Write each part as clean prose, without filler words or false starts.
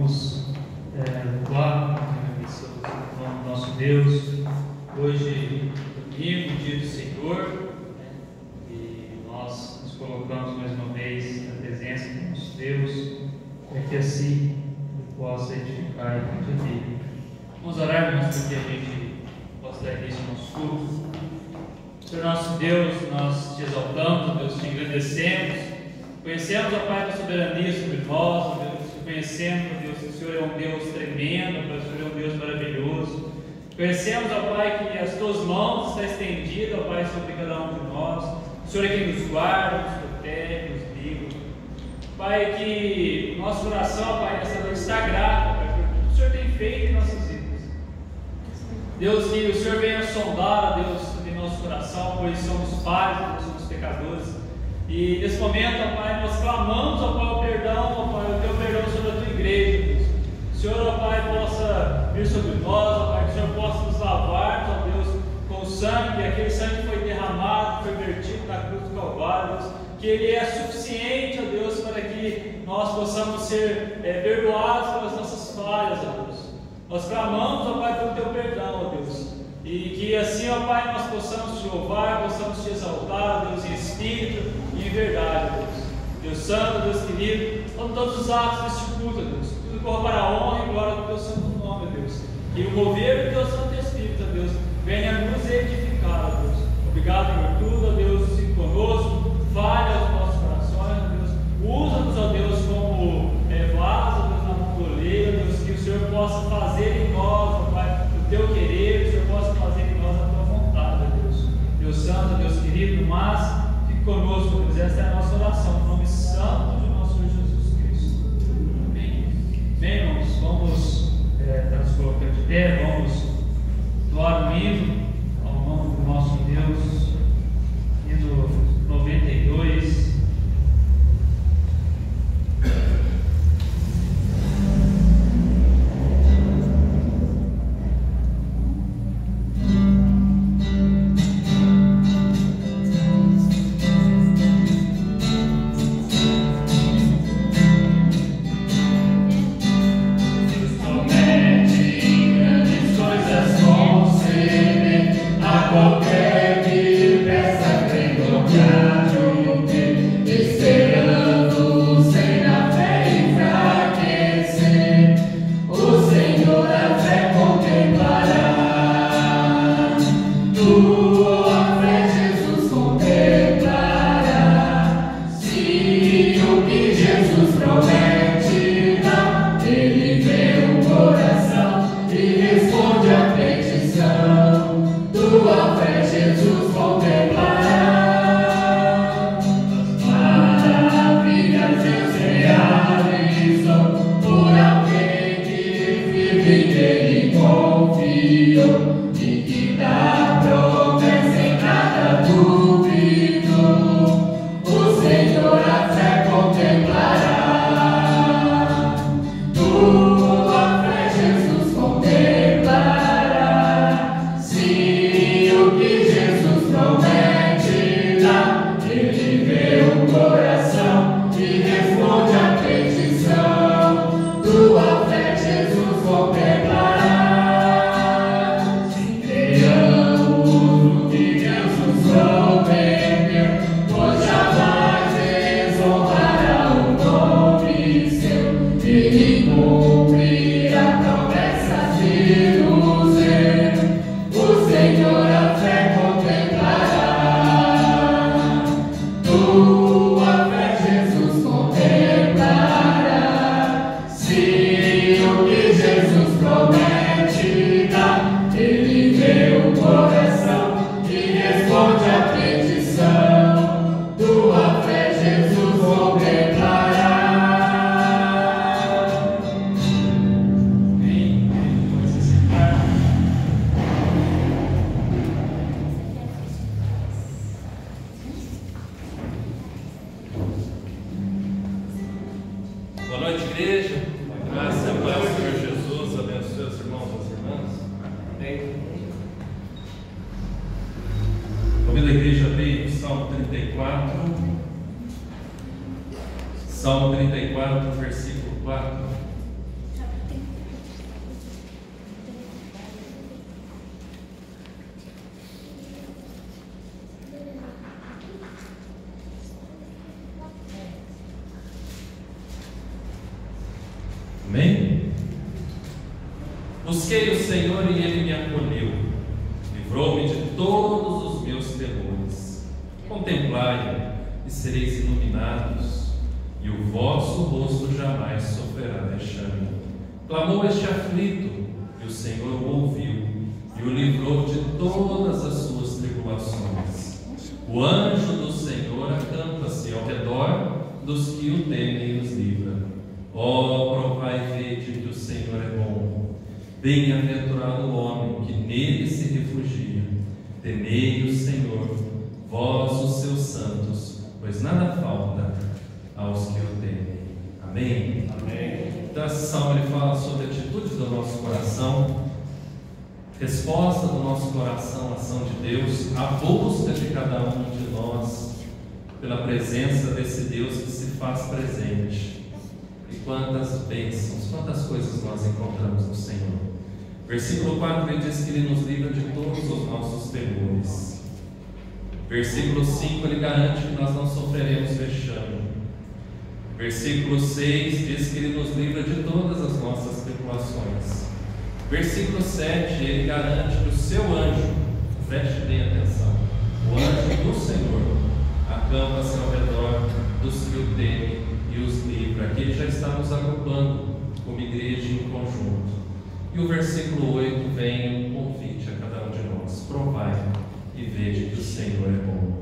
Vamos louvar, agradecer o nome do nosso Deus. Hoje, domingo, dia do Senhor, e nós nos colocamos mais uma vez na presença do nosso Deus, para que assim Ele possa edificar a nossa vida. Vamos orar, irmãos, para que a gente possa dar início ao nosso culto. Senhor nosso Deus, nós te exaltamos, Deus, te agradecemos. Conhecemos, ó Pai, a soberania sobre nós, ó Deus, te conhecemos, ó Deus, que o Senhor é um Deus tremendo, ó Pai, o Senhor é um Deus maravilhoso. Conhecemos, ó Pai, que as tuas mãos estão estendidas, ó Pai, sobre cada um de nós. O Senhor é quem nos guarda, nos protege, nos livra. Pai, que o nosso coração, ó Pai, nessa noite está grato, Pai, por tudo que o Senhor tem feito em nossas vidas. Deus, que o Senhor venha sondar, ó Deus, em nosso coração, pois somos falhos, pois somos pecadores. E nesse momento, ó Pai, nós clamamos, ó Pai, o perdão, ó Pai, o teu perdão sobre a tua igreja, Deus. Que o Senhor, ó Pai, possa vir sobre nós, ó Pai, que o Senhor possa nos lavar, ó Deus, com o sangue, aquele sangue que foi derramado, foi vertido na cruz do Calvário, Deus. Que ele é suficiente, ó Deus, para que nós possamos ser perdoados pelas nossas falhas, ó Deus. Nós clamamos, ó Pai, pelo teu perdão, ó Deus. E que assim, ó Pai, nós possamos te louvar, possamos te exaltar, Deus, em espírito e em verdade, Deus. Deus Santo, Deus querido, todos os atos deste culto, Deus, tudo corra para a honra e glória do teu santo nome, Deus. Que o mover do teu Santo Espírito, Deus, venha nos edificar, Deus. Obrigado por tudo, Deus, fique conosco, fale aos nossos corações, Deus. Usa-nos, ó Deus, como vaso, Deus, na mão do oleiro, Deus, que o Senhor possa fazer em nós, ó Pai, o teu querer, o Senhor possa fazer em nós a tua vontade, Deus. Deus Santo, Deus querido, mas fique conosco, Deus. Esta é a nossa oração, no nome santo de nosso Senhor Jesus Cristo. Amém. Bem, irmãos, vamos estar nos colocando de pé, vamos doar um hino ao nome do nosso Deus, hino 92. Qualquer que peça, crendo que há de Convido a igreja a abrir o Salmo 34. Salmo 34, versículo 4. Amém? Busquei o Senhor e Ele me acolheu, livrou-me de todos os meus temores. Contemplai-o e sereis iluminados, e o vosso rosto jamais sofrerá vexame. Clamou este aflito, e o Senhor o ouviu, e o livrou de todas as suas tribulações. O anjo do Senhor acampa-se ao redor dos que o temem e os livra. Ó, provai e vede que o Senhor é bom. Bem-aventurado o homem que nele se refugia. Temei o Senhor, vós os seus santos, pois nada falta aos que o temem. Amém? Amém. Então, essa salmo ele fala sobre a atitude do nosso coração, resposta do nosso coração à ação de Deus, a busca de cada um de nós pela presença desse Deus que se faz presente. E quantas bênçãos, quantas coisas nós encontramos no Senhor. Versículo 4 ele diz que Ele nos livra de todos os nossos temores. Versículo 5 ele garante que nós não sofreremos vexame. Versículo 6 diz que Ele nos livra de todas as nossas tribulações. Versículo 7 ele garante que o seu anjo, preste bem atenção, o anjo do Senhor acampa-se ao redor dos que o temem e os livra. Aqui Ele já está nos agrupando como igreja em conjunto. E o versículo 8 vem um convite a cada um de nós: provai e vede que o Senhor é bom.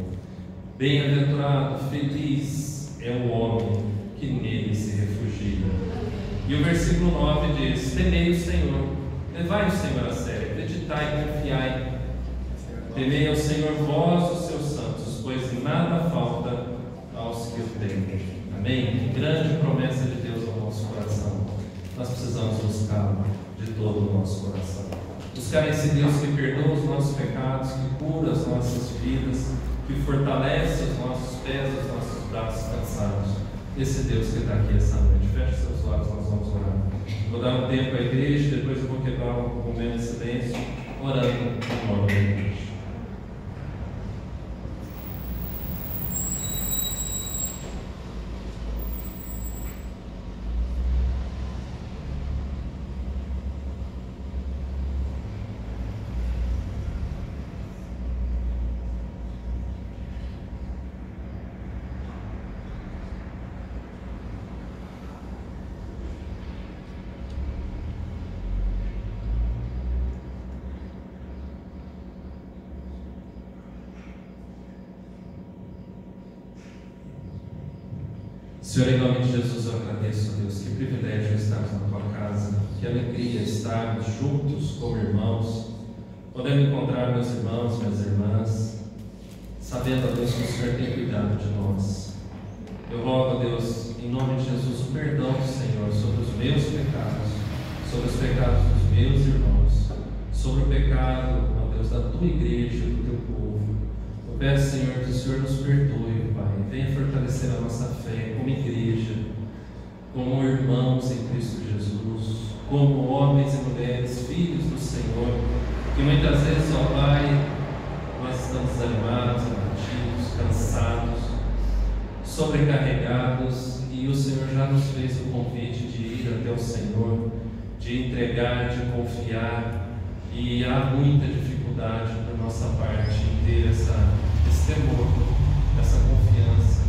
Bem-aventurado, feliz é o homem que nele se refugia. E o versículo 9 diz: temei o Senhor, levai o Senhor a sério, acreditai e confiai. Temei ao Senhor vós os seus santos, pois nada falta aos que o temem. Amém? Que grande promessa de Deus ao nosso coração. Nós precisamos buscá-lo de todo o nosso coração. Buscar esse Deus que perdoa os nossos pecados, que cura as nossas vidas, que fortalece os nossos pés, os nossos braços cansados. Esse Deus que está aqui essa noite. Feche seus olhos, nós vamos orar. Vou dar um tempo à igreja, depois eu vou quebrar um momento de silêncio, orando em nome da igreja. Senhor, em nome de Jesus, eu agradeço, Deus, que privilégio estarmos na Tua casa, que alegria estarmos juntos como irmãos, podendo encontrar meus irmãos, minhas irmãs, sabendo, Deus, que o Senhor tem cuidado de nós. Eu rogo, Deus, em nome de Jesus, o perdão do Senhor sobre os meus pecados, sobre os pecados dos meus irmãos, sobre o pecado, ó Deus, da Tua igreja, do Teu povo. Eu peço, Senhor, que o Senhor nos perdoe, Pai, venha fortalecer a nossa fé como igreja, como irmãos em Cristo Jesus, como homens e mulheres, filhos do Senhor, que muitas vezes, ó Pai, nós estamos desanimados, abatidos, cansados, sobrecarregados, e o Senhor já nos fez o convite de ir até o Senhor, de entregar, de confiar, e há muita dificuldade da nossa parte em ter esse temor, essa confiança,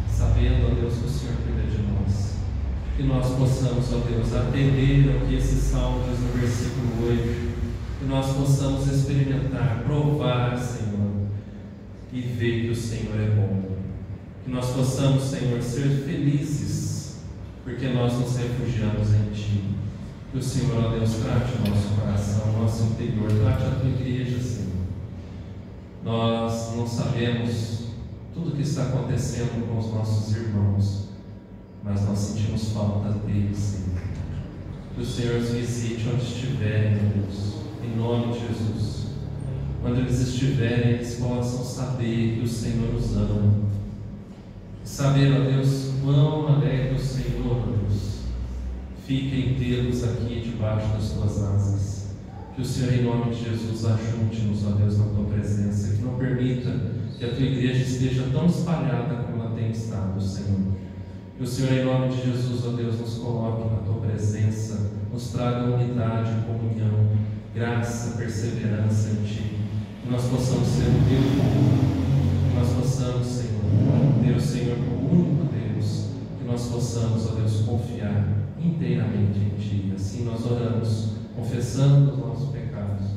sabendo, ó Deus, que o Senhor cuida de nós. Que nós possamos, ó Deus, atender ao que esse salmo diz no versículo 8, que nós possamos experimentar, provar, Senhor, e ver que o Senhor é bom. Que nós possamos, Senhor, ser felizes, porque nós nos refugiamos em Ti. Que o Senhor, ó Deus, trate o nosso coração, o nosso interior, trate a Tua igreja, Senhor. Nós não sabemos tudo o que está acontecendo com os nossos irmãos, mas nós sentimos falta deles, Senhor. Que o Senhor os visite onde estiverem, Deus, em nome de Jesus. Quando eles estiverem, eles possam saber que o Senhor os ama. Saber, ó Deus, quão alegre o Senhor, ó Deus, fica em tê-los aqui debaixo das Tuas asas. Que o Senhor, em nome de Jesus, ajunte-nos, ó Deus, na Tua presença, que não permita que a Tua igreja esteja tão espalhada como ela tem estado, Senhor. Que o Senhor, em nome de Jesus, ó Deus, nos coloque na Tua presença, nos traga unidade, comunhão, graça, perseverança em Ti. Que nós possamos ser o Teu povo, que nós possamos, Senhor, ter o Senhor como único Deus, que nós possamos, ó Deus, confiar inteiramente em Ti. Assim nós oramos, confessando os nossos pecados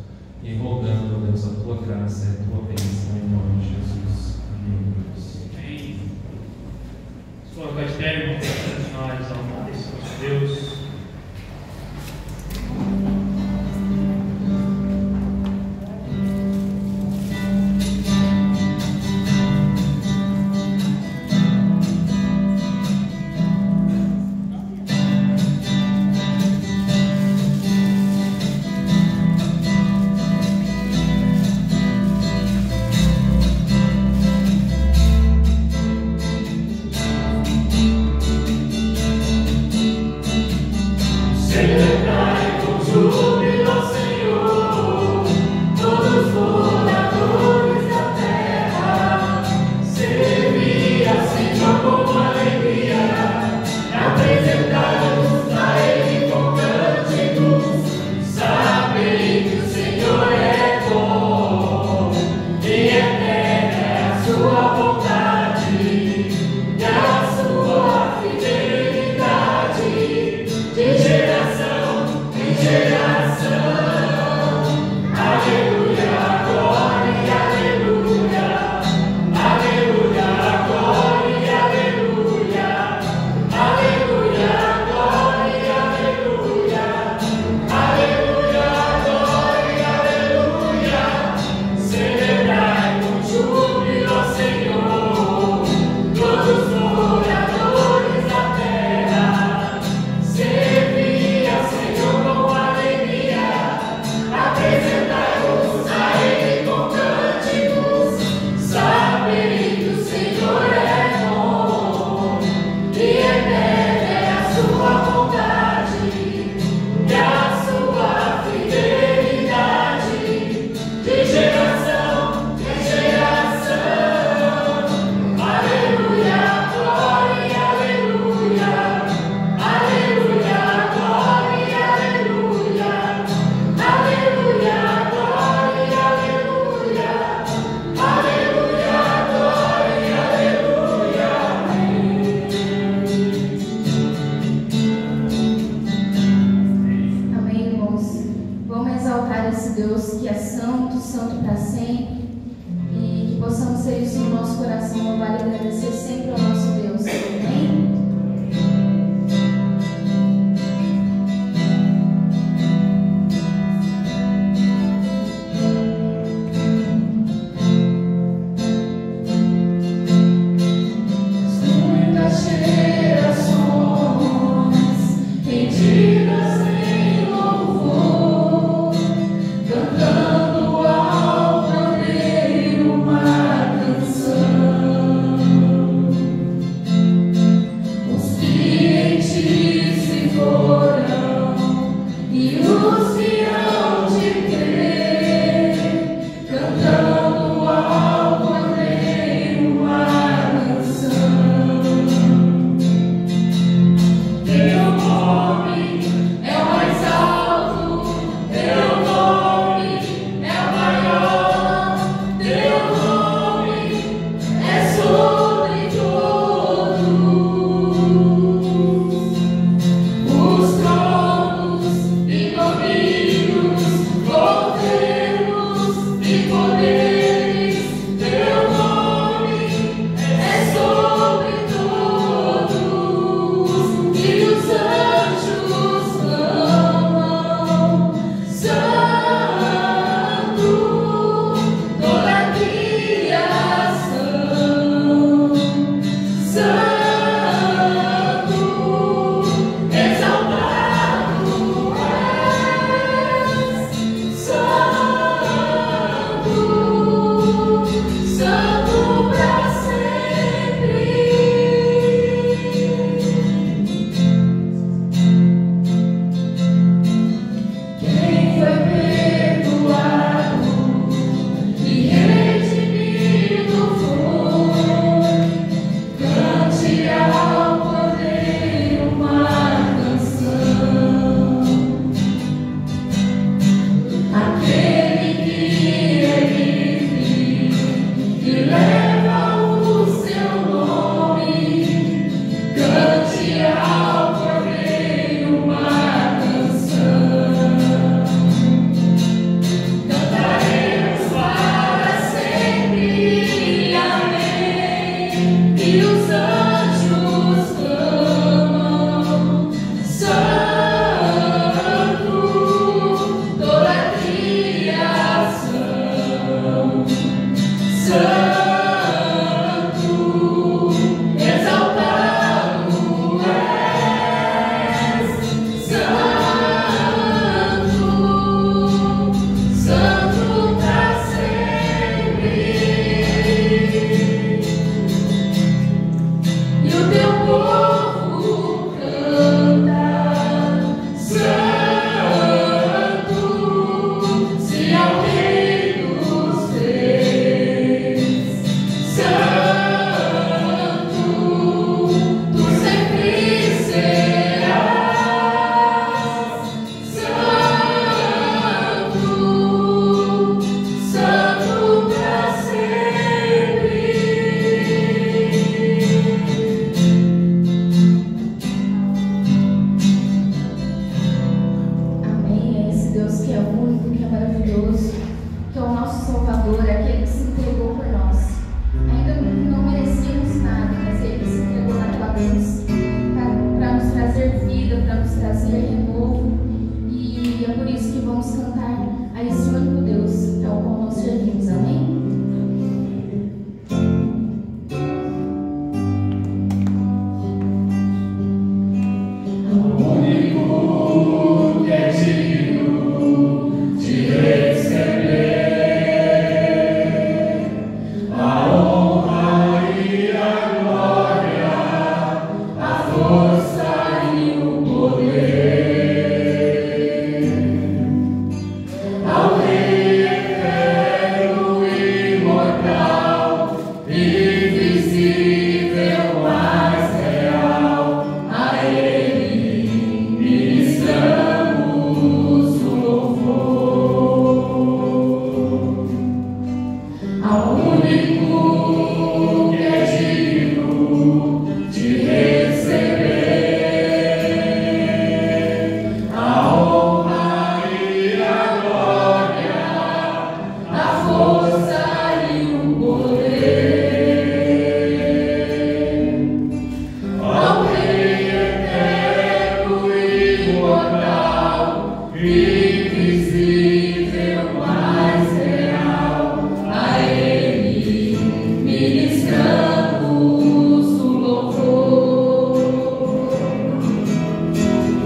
e rogando, ó Deus, a Tua graça e a Tua bênção em nome de Jesus. Amém. Amém. Sua Catério, vamos continuar exaltando esse nosso Deus. Cantando ao pandeiro uma canção. imortal, invisível, mas real, a Ele ministramos o louvor.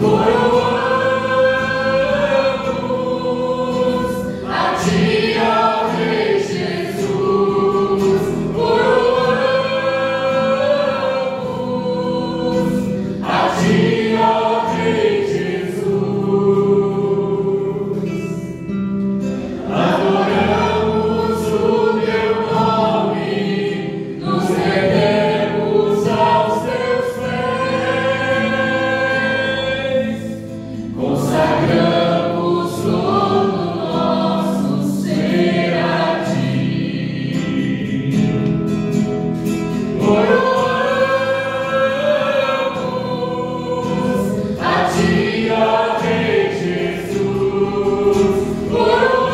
Coroamos a Ti, ó Rei Jesus, coroamos a Ti, ó Rei Jesus. Adoramos o Teu nome, nos rendemos aos Teus pés, consagramos todo nosso ser a Ti. Coroamos a Ti, ó Rei Jesus, coroamos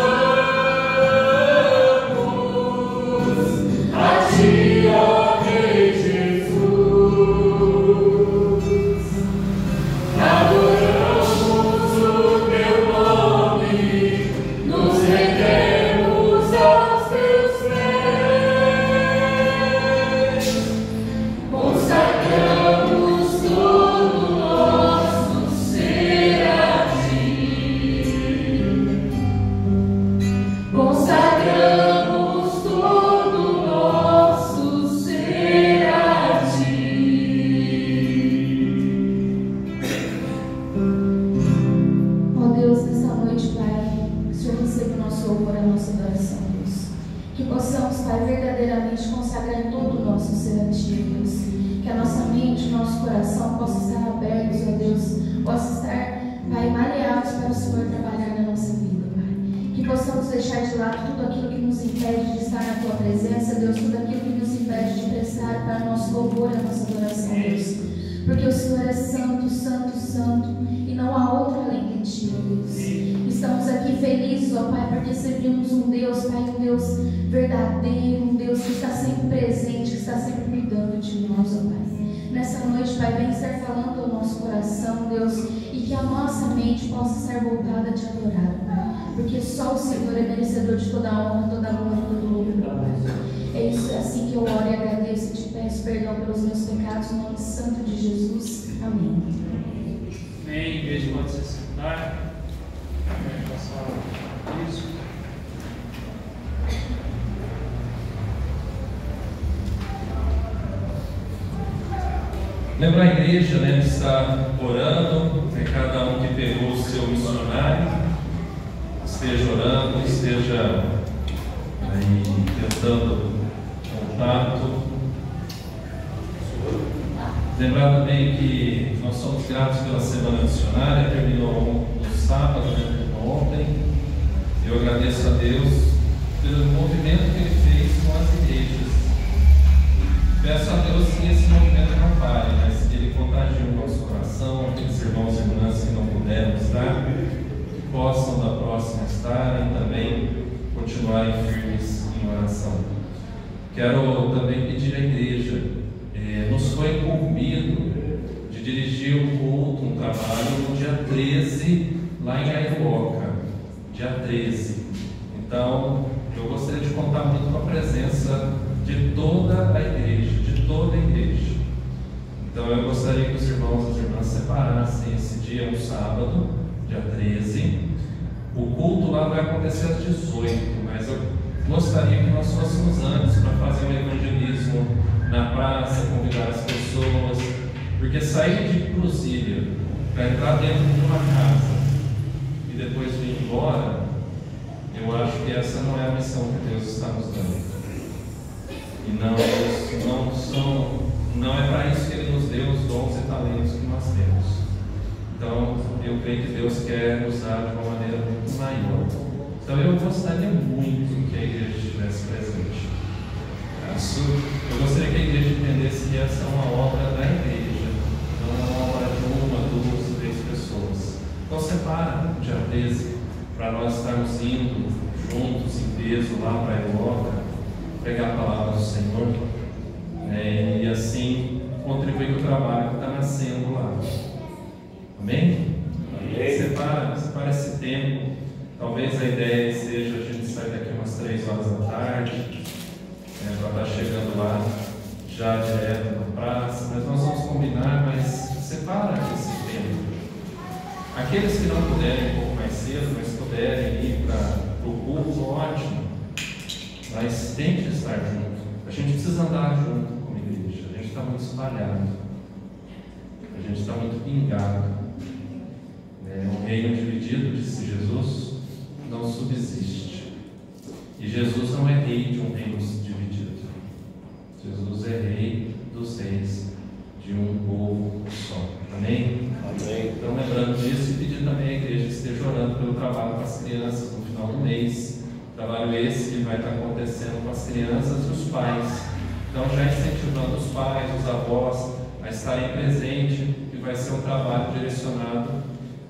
a Ti, ó Rei Jesus. Adoramos o Teu nome, nos rendemos aos Teus pés, consagramos todo nosso ser a Ti. Consagramos todo nosso ser a Ti. Ó Deus, nessa noite, Pai, que o Senhor receba o nosso louvor, a nossa adoração, Deus. Que possamos, Pai, verdadeiramente consagrar todo o nosso ser a Ti, Deus. Que a nossa mente, o nosso coração possa estar abertos, ó Deus, possa estar, Pai, maleados para o Senhor trabalhar na nossa vida, Pai. Que possamos deixar de lado tudo aquilo que nos impede de estar na Tua presença, Deus, tudo aquilo que nos impede de prestar para o nosso louvor, a nossa adoração, Deus. Porque o Senhor é santo, santo, santo, e não há outro além de Ti, ó Deus. Estamos aqui felizes, ó Pai, porque servimos um Deus, Pai, um Deus verdadeiro, um Deus que está sempre presente, que está sempre cuidando de nós, ó Pai. Nessa noite, Pai, vem estar falando ao nosso coração, Deus, e que a nossa mente possa estar voltada a Te adorar, Pai. Porque só o Senhor é merecedor de toda a honra, toda a glória e todo o louvor, Pai. É isso, é assim que eu oro e agradeço e Te peço perdão pelos meus pecados, no nome santo de Jesus. Amém. Amém. Igreja pode se sentar. Vamos passar isso. Lembra a igreja, né, que está orando, cada um que pegou o seu missionário, esteja orando, esteja aí tentando contato. Lembrar também que nós somos gratos pela semana missionária, terminou no sábado, né, terminou ontem. Eu agradeço a Deus pelo movimento que Ele fez com as igrejas. Peço a Deus que esse movimento não pare, mas que Ele contagie o nosso coração, aqueles irmãos e irmãs que não puderam estar, que possam da próxima estarem também continuarem firmes em oração. Quero também pedir à igreja, nos foi incumbido de dirigir um culto, um trabalho no dia 13, lá em Aiuoca, dia 13. Então, eu gostaria de contar muito com a presença de toda a igreja, Então, eu gostaria que os irmãos e as irmãs separassem esse dia, um sábado, dia 13. O culto lá vai acontecer às 18, mas eu gostaria que nós fôssemos antes para fazer um evangelismo na praça, convidar as pessoas, porque sair de Cruzília para entrar dentro de uma casa e depois vir embora, eu acho que essa não é a missão que Deus está nos dando. E não é para isso que Ele nos deu os dons e talentos que nós temos. Então, eu creio que Deus quer nos dar de uma maneira muito maior. Então, eu gostaria muito que a igreja estivesse presente. Eu gostaria que a igreja entendesse que essa é uma obra da igreja, não é uma obra de uma, duas, três pessoas. Então, separa o dia 13 para nós estarmos indo juntos, em peso, lá para a Aiuoca, pregar a palavra do Senhor, e assim contribuir com o trabalho que está nascendo lá. Amém? separa esse tempo. Talvez a ideia seja a gente sair daqui umas 3 horas da tarde, para estar chegando lá já direto na praça, mas nós vamos combinar, mas separa esse tempo. Aqueles que não puderem um pouco mais cedo, mas puderem ir para o culto, ótimo, mas tem que estar junto. A gente precisa andar junto como igreja, a gente está muito espalhado, a gente está muito pingado. Um reino dividido, disse Jesus, não subsiste. E Jesus não é rei de um reino dividido. Jesus é rei dos reis de um povo só. Amém? Amém. Então, lembrando disso, e pedir também à igreja que esteja orando pelo trabalho com as crianças no final do mês. Trabalho esse que vai estar acontecendo com as crianças e os pais. Então, já incentivando os pais, os avós a estarem presentes, que vai ser um trabalho direcionado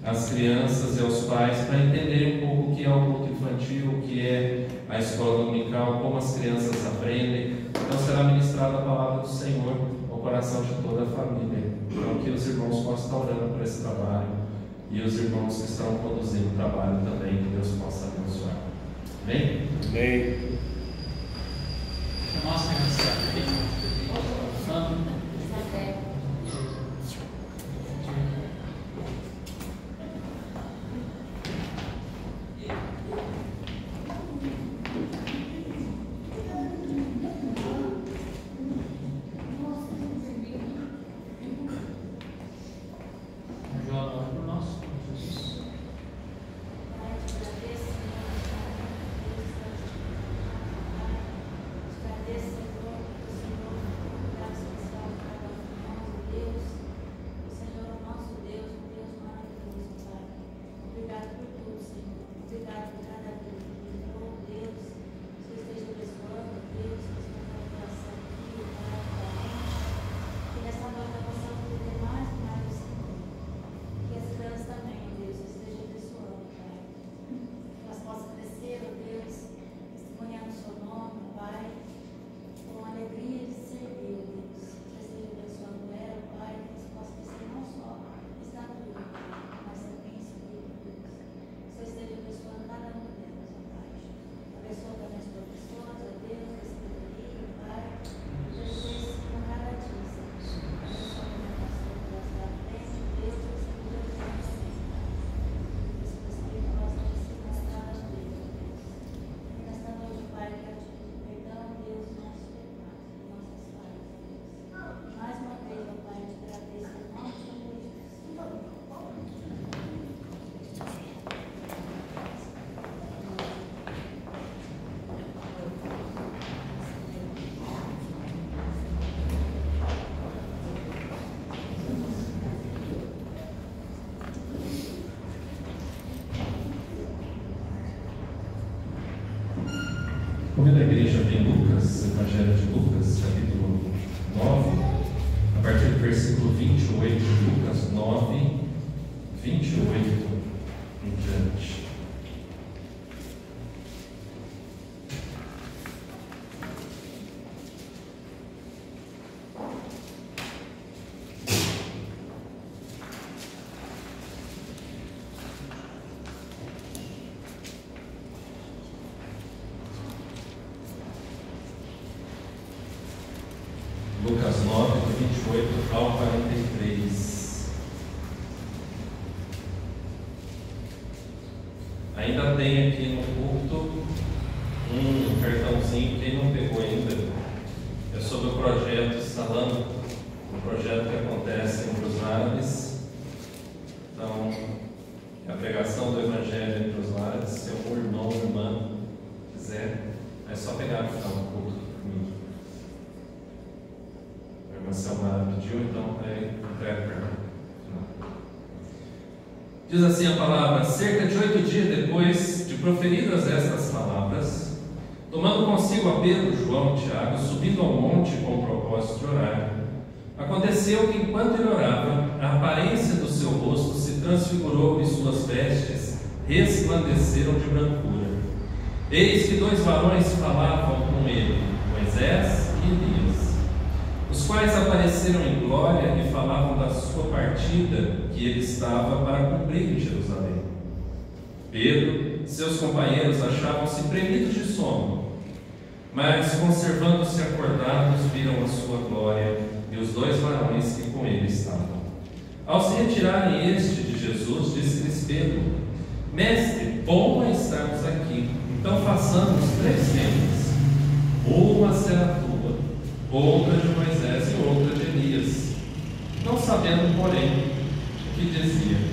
às crianças e aos pais para entenderem um pouco o que é o culto infantil, o que é a escola dominical, como as crianças aprendem. Então será ministrada a palavra do Senhor ao coração de toda a família. Então que os irmãos possam estar orando por esse trabalho e os irmãos que estão conduzindo o trabalho também, que Deus possa abençoar. Amém? Amém. Nossa, Convido a igreja em Lucas, Evangelho de Lucas, capítulo 9, a partir do versículo 28 de Lucas 9, 28 em diante. Lucas 9, do 28 ao 43. Ainda tem aqui no culto um cartãozinho, quem não pegou ainda, é sobre o projeto Salão, um projeto que acontece entre os árabes. Então, é a pregação do Evangelho entre os árabes. Se algum irmão ou irmã quiser, é só pegar no final do culto comigo. A irmã Selmara pediu, então entrega para ela. Diz assim a palavra: cerca de 8 dias depois de proferidas estas palavras, tomando consigo a Pedro, João e Tiago, subindo ao monte com o propósito de orar, aconteceu que, enquanto ele orava, a aparência do seu rosto se transfigurou e suas vestes resplandeceram de brancura. Eis que 2 varões falavam com ele, Moisés e Elias, os quais apareceram em glória e falavam da sua partida que ele estava para cumprir em Jerusalém. Pedro e seus companheiros achavam-se premidos de sono, mas, conservando-se acordados, viram a sua glória e os 2 varões que com ele estavam. Ao se retirarem de Jesus, disse-lhes Pedro: Mestre, bom é estarmos aqui. Então façamos 3 tendas. Uma será tua, outra de Moisés e outra de Elias. Não sabendo, porém, o que dizia.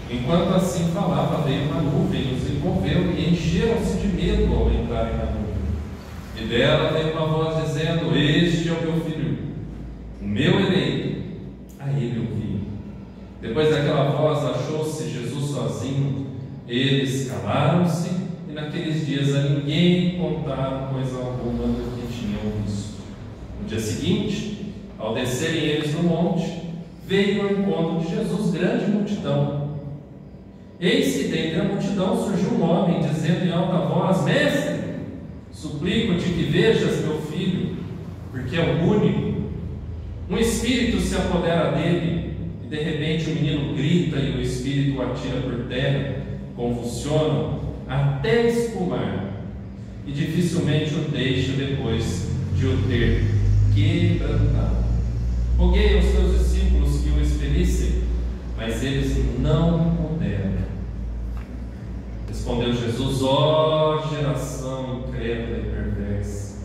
Enquanto assim falava, veio uma nuvem, os envolveu e encheram-se de medo ao entrarem na nuvem. E dela veio uma voz dizendo: Este é o meu filho, o meu eleito, a ele ouvi. Depois daquela voz achou-se Jesus sozinho. Eles calaram-se e naqueles dias a ninguém contaram coisa alguma do que tinham visto. No dia seguinte, ao descerem eles no monte, veio ao encontro de Jesus grande multidão. Eis que dentre a multidão surgiu um homem, dizendo em alta voz: Mestre, suplico-te que vejas meu filho, porque é o único. Um espírito se apodera dele, e de repente o menino grita e o espírito o atira por terra, convulsiona até espumar, e dificilmente o deixa depois de o ter quebrantado. Roguei aos teus discípulos que o expelissem, mas eles não puderam. Respondeu Jesus: ó geração incrédula e perversa,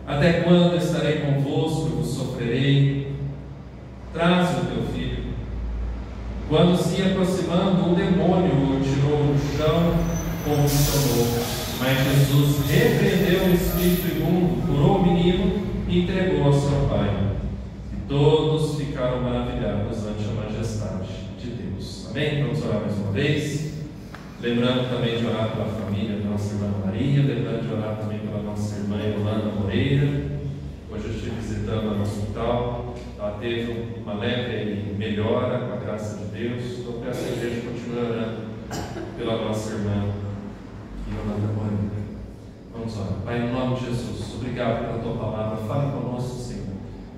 até quando estarei convosco e vos sofrerei? Traze o teu filho. Quando se ia aproximando, um demônio o tirou no chão, convulsionou. Mas Jesus repreendeu o espírito imundo, curou o menino e entregou ao seu pai. E todos ficaram maravilhados ante a majestade de Deus. Amém? Vamos orar mais uma vez. Lembrando também de orar pela família da nossa irmã Maria, lembrando de orar também pela nossa irmã Yolanda Moreira. Hoje eu estive visitando ela no hospital, ela teve uma leve melhora com a graça de Deus. Então peço que a igreja continue orando pela nossa irmã Yolanda Moreira. Vamos orar. Pai, em nome de Jesus, obrigado pela tua palavra. Fale conosco, Senhor.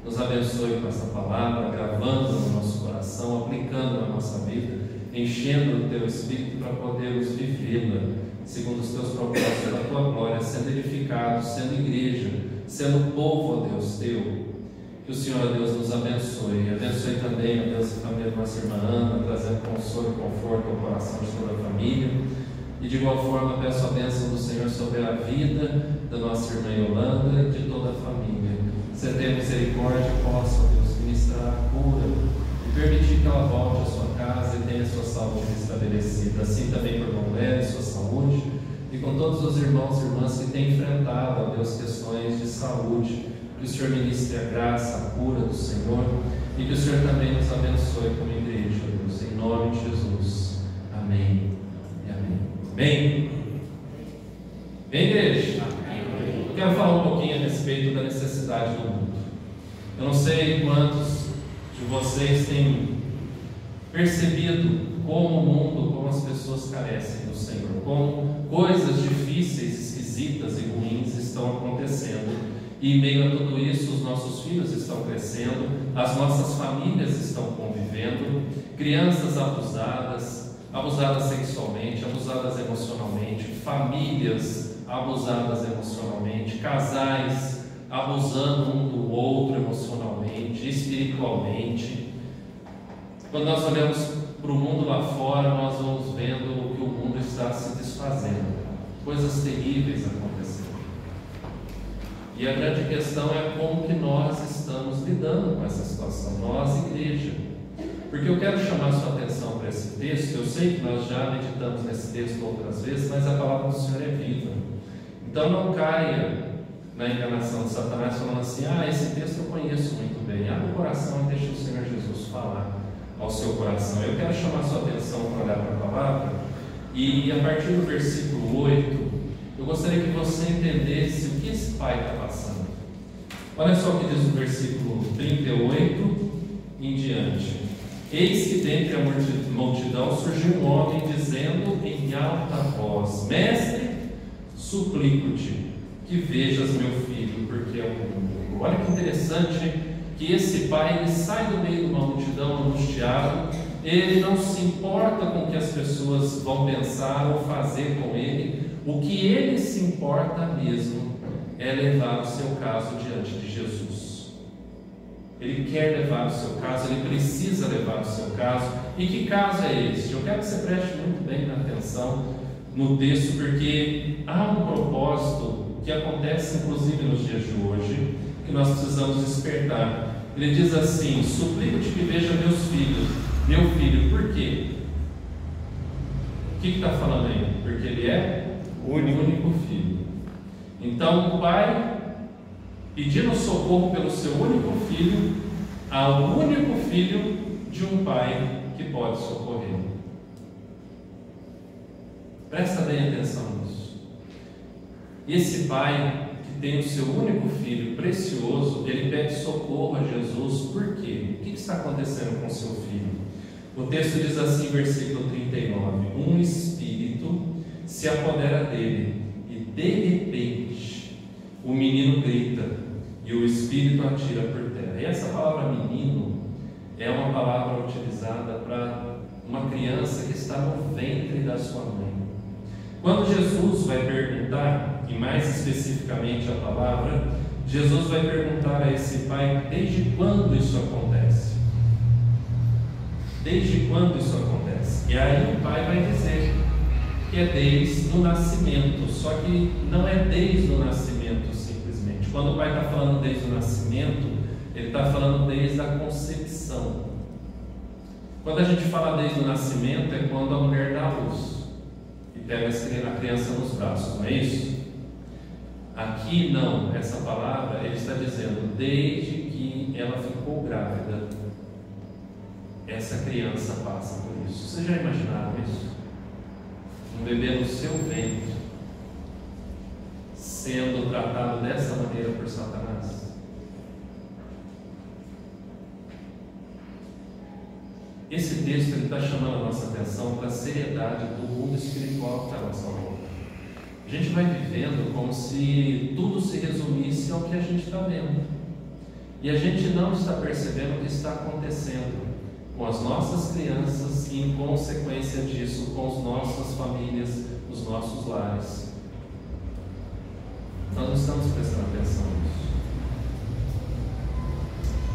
Nos abençoe com essa palavra, gravando no nosso coração, aplicando na nossa vida, enchendo o teu Espírito para podermos vivê-la segundo os teus propósitos da tua glória, sendo edificados, sendo igreja, sendo povo, ó Deus, teu. Que o Senhor, ó Deus, nos abençoe. Abençoe também, ó Deus, a família da nossa irmã Ana, trazendo consolo e conforto ao coração de toda a família. E de igual forma peço a bênção do Senhor sobre a vida da nossa irmã Yolanda e de toda a família. Se tenha misericórdia, possa, ó Deus, ministrar a cura e permitir que ela volte à sua casa e tenha a sua saúde restabelecida. Assim também por Dom Léo e sua saúde, e com todos os irmãos e irmãs que têm enfrentado, ó Deus, questões de saúde. Que o Senhor ministre a graça, a cura do Senhor, e que o Senhor também nos abençoe como igreja, ó Deus, em nome de Jesus. Amém e amém. Amém? Bem, igreja? Eu quero falar um pouquinho a respeito da necessidade do mundo. Eu não sei quantos de vocês têm percebido como o mundo, como as pessoas carecem do Senhor, como coisas difíceis, esquisitas e ruins estão acontecendo. E em meio a tudo isso, os nossos filhos estão crescendo, as nossas famílias estão convivendo, crianças abusadas sexualmente, abusadas emocionalmente, famílias abusadas emocionalmente, casais abusando um do outro emocionalmente, espiritualmente. Quando nós olhamos para o mundo lá fora, nós vamos vendo que o mundo está se desfazendo, coisas terríveis acontecendo. E a grande questão é como que nós estamos lidando com essa situação, nós, igreja. Porque eu quero chamar a sua atenção para esse texto. Eu sei que nós já meditamos nesse texto outras vezes, mas a palavra do Senhor é viva. Então não caia na enganação de Satanás falando assim: esse texto eu conheço muito bem. Abre o coração e deixa o Senhor Jesus falar ao seu coração. Eu quero chamar a sua atenção para olhar para a palavra, e a partir do versículo 8, eu gostaria que você entendesse o que esse pai está passando. Olha só o que diz o versículo 38 em diante. Eis que dentre a multidão surgiu um homem dizendo em alta voz: Mestre, suplico-te que vejas meu filho, porque é o único. Olha que interessante que esse pai ele sai do meio de uma multidão angustiado, Ele não se importa com o que as pessoas vão pensar ou fazer com ele. O que ele se importa mesmo é levar o seu caso diante de Jesus. Ele quer levar o seu caso, ele precisa levar o seu caso. E que caso é esse? Eu quero que você preste muito bem atenção no texto, porque há um propósito que acontece inclusive nos dias de hoje, que nós precisamos despertar. Ele diz assim: suplico-te que veja meu filho. Por quê? O que está falando aí? Porque ele é o único filho. Então o pai, pedindo socorro pelo seu único filho, ao único filho de um pai que pode socorrer. Presta bem atenção nisso. Esse pai que tem o seu único filho precioso, ele pede socorro a Jesus. Por quê? O que está acontecendo com o seu filho? O texto diz assim, versículo 39: um espírito se apodera dele e de repente o menino grita e o espírito atira por terra. E essa palavra menino é uma palavra utilizada para uma criança que está no ventre da sua mãe. Quando Jesus vai perguntar, e mais especificamente a palavra, Jesus vai perguntar a esse pai desde quando isso acontece. Desde quando isso acontece? E aí o pai vai dizer que é desde o nascimento, só que não é desde o nascimento simplesmente. Quando o pai está falando desde o nascimento, ele está falando desde a concepção. Quando a gente fala desde o nascimento, é quando a mulher dá a luz e pega a criança nos braços, não é isso? Aqui não, essa palavra ele está dizendo desde que ela ficou grávida, essa criança passa por isso. Vocês já imaginaram isso? Um bebê no seu ventre sendo tratado dessa maneira por Satanás? Esse texto está chamando a nossa atenção para a seriedade do mundo espiritual que está à nossa volta. A gente vai vivendo como se tudo se resumisse ao que a gente está vendo, e a gente não está percebendo o que está acontecendo com as nossas crianças e, em consequência disso, com as nossas famílias, os nossos lares. Nós não estamos prestando atenção nisso.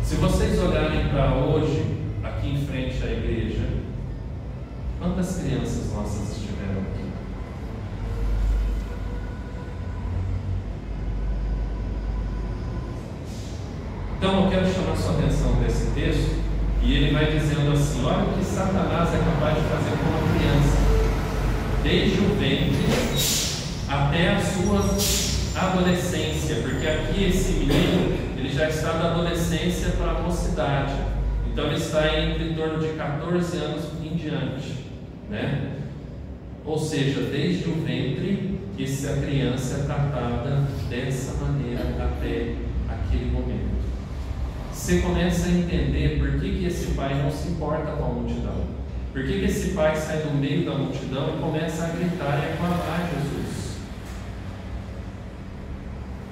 Se vocês olharem para hoje, aqui em frente à igreja, quantas crianças nossas estiveram aqui? Então eu quero chamar sua atenção para esse texto, e ele vai dizendo assim: olha o que Satanás é capaz de fazer com uma criança, desde o ventre até a sua adolescência, porque aqui esse menino, ele já está da adolescência para a mocidade, então ele está em torno de 14 anos em diante, né? Ou seja, desde o ventre, essa criança é tratada dessa maneira até aquele momento. Você começa a entender por que esse pai não se importa com a multidão, por que esse pai sai do meio da multidão e começa a gritar e aclamar Jesus.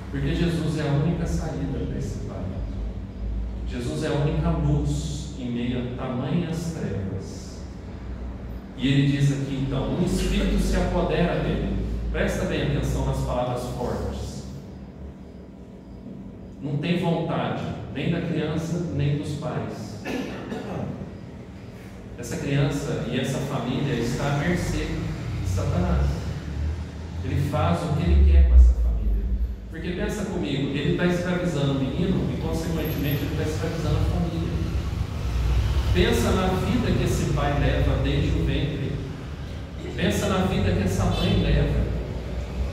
Porque Jesus é a única saída para esse pai. Jesus é a única luz em meio a tamanhas trevas. E ele diz aqui então: um espírito se apodera dele. Presta bem atenção nas palavras fortes. Não tem vontade, nem da criança, nem dos pais. Essa criança e essa família está à mercê de Satanás. Ele faz o que ele quer com essa família. Porque pensa comigo, ele está escravizando o menino e, consequentemente, ele está escravizando a família. Pensa na vida que esse pai leva desde o ventre. Pensa na vida que essa mãe leva.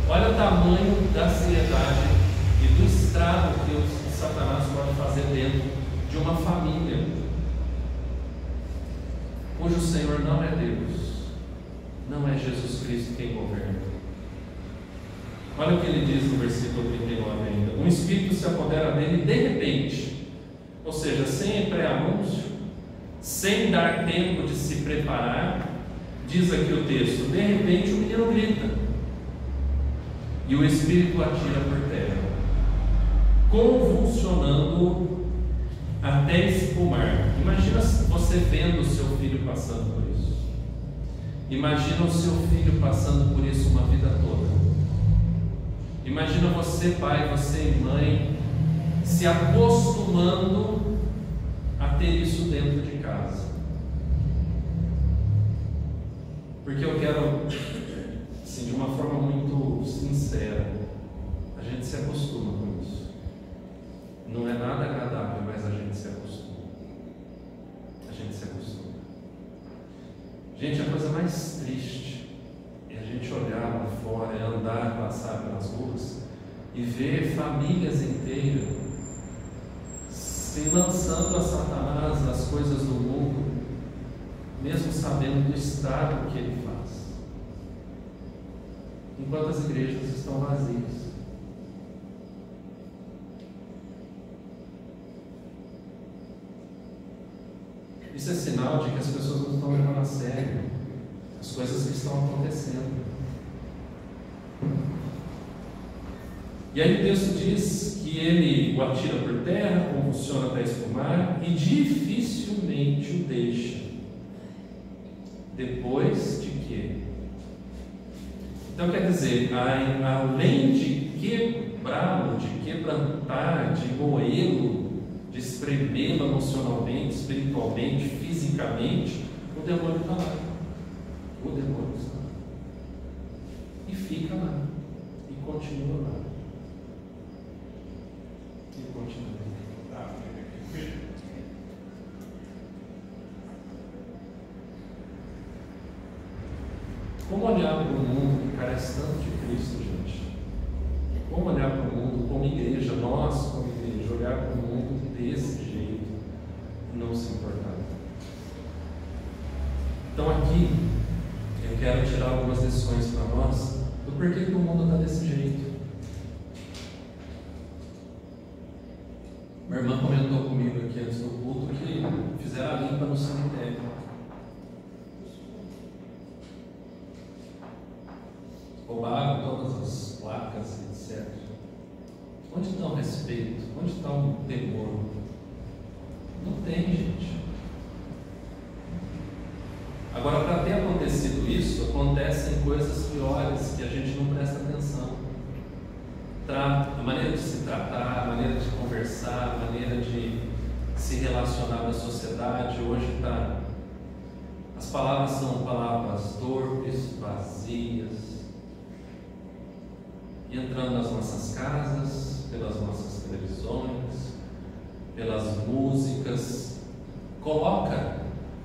Olha o tamanho da seriedade e do estrago que o Satanás pode fazer dentro de uma família cujo Senhor não é Deus, não é Jesus Cristo quem governa. Olha o que ele diz no versículo 39 ainda: um espírito se apodera dele de repente, ou seja, sem pré-anúncio, sem dar tempo de se preparar. Diz aqui o texto: de repente o menino grita e o espírito atira por terra, convulsionando até espumar. Imagina você vendo o seu filho passando por isso. Imagina o seu filho passando por isso uma vida toda. Imagina você, pai, você, mãe, se acostumando a ter isso dentro de casa. Porque eu quero, assim, de uma forma muito sincera, a gente se acostuma com isso. Não é nada agradável, mas a gente se acostuma. A gente se acostuma. Gente, a coisa mais triste é a gente olhar lá fora, é andar, passar pelas ruas e ver famílias inteiras se lançando a Satanás as coisas do mundo, mesmo sabendo do estrago que ele faz, enquanto as igrejas estão vazias. Isso é sinal de que as pessoas não estão levando a sério as coisas que estão acontecendo. E aí o texto diz que ele o atira por terra, convulsiona até espumar e dificilmente o deixa. Depois de quê? Então quer dizer, além de quebrá-lo, de quebrantar, de moê-lo, de espremê-lo emocionalmente, espiritualmente, fisicamente, o demônio está lá. O demônio está lá. E fica lá. E continua lá. E continua lá. Como olhar para o mundo que carece tanto de Cristo, gente? Como olhar para o mundo como igreja, nós como igreja, olhar para o mundo desse jeito e não se importar? Então aqui eu quero tirar algumas lições para nós do porquê que o mundo está desse jeito. Minha irmã comentou comigo aqui antes do culto que fizeram a limpa no cemitério. Roubaram todas as placas, etc. Onde está o respeito? Onde está o temor? Não tem, gente. Agora, para ter acontecido isso, acontecem coisas piores que a gente não presta atenção. A maneira de se tratar, a maneira de conversar, a maneira de se relacionar na sociedade, hoje está. As palavras são palavras torpes, vazias, entrando nas nossas casas, pelas nossas televisões, pelas músicas. Coloca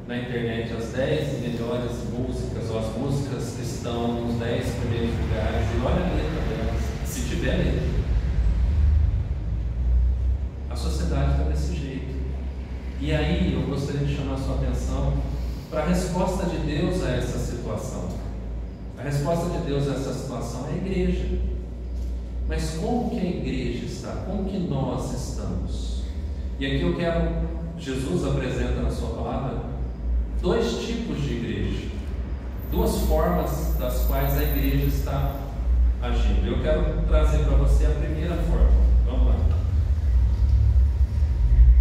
na internet as 10 melhores músicas, ou as músicas que estão nos 10 primeiros lugares, e olha a letra delas, se tiver letra. A sociedade está desse jeito. E aí eu gostaria de chamar a sua atenção para a resposta de Deus a essa situação. A resposta de Deus a essa situação é a igreja. Mas como que a igreja está? Como que nós estamos? E aqui eu quero, Jesus apresenta na sua palavra dois tipos de igreja, duas formas das quais a igreja está agindo. Eu quero trazer para você a primeira forma. Vamos lá.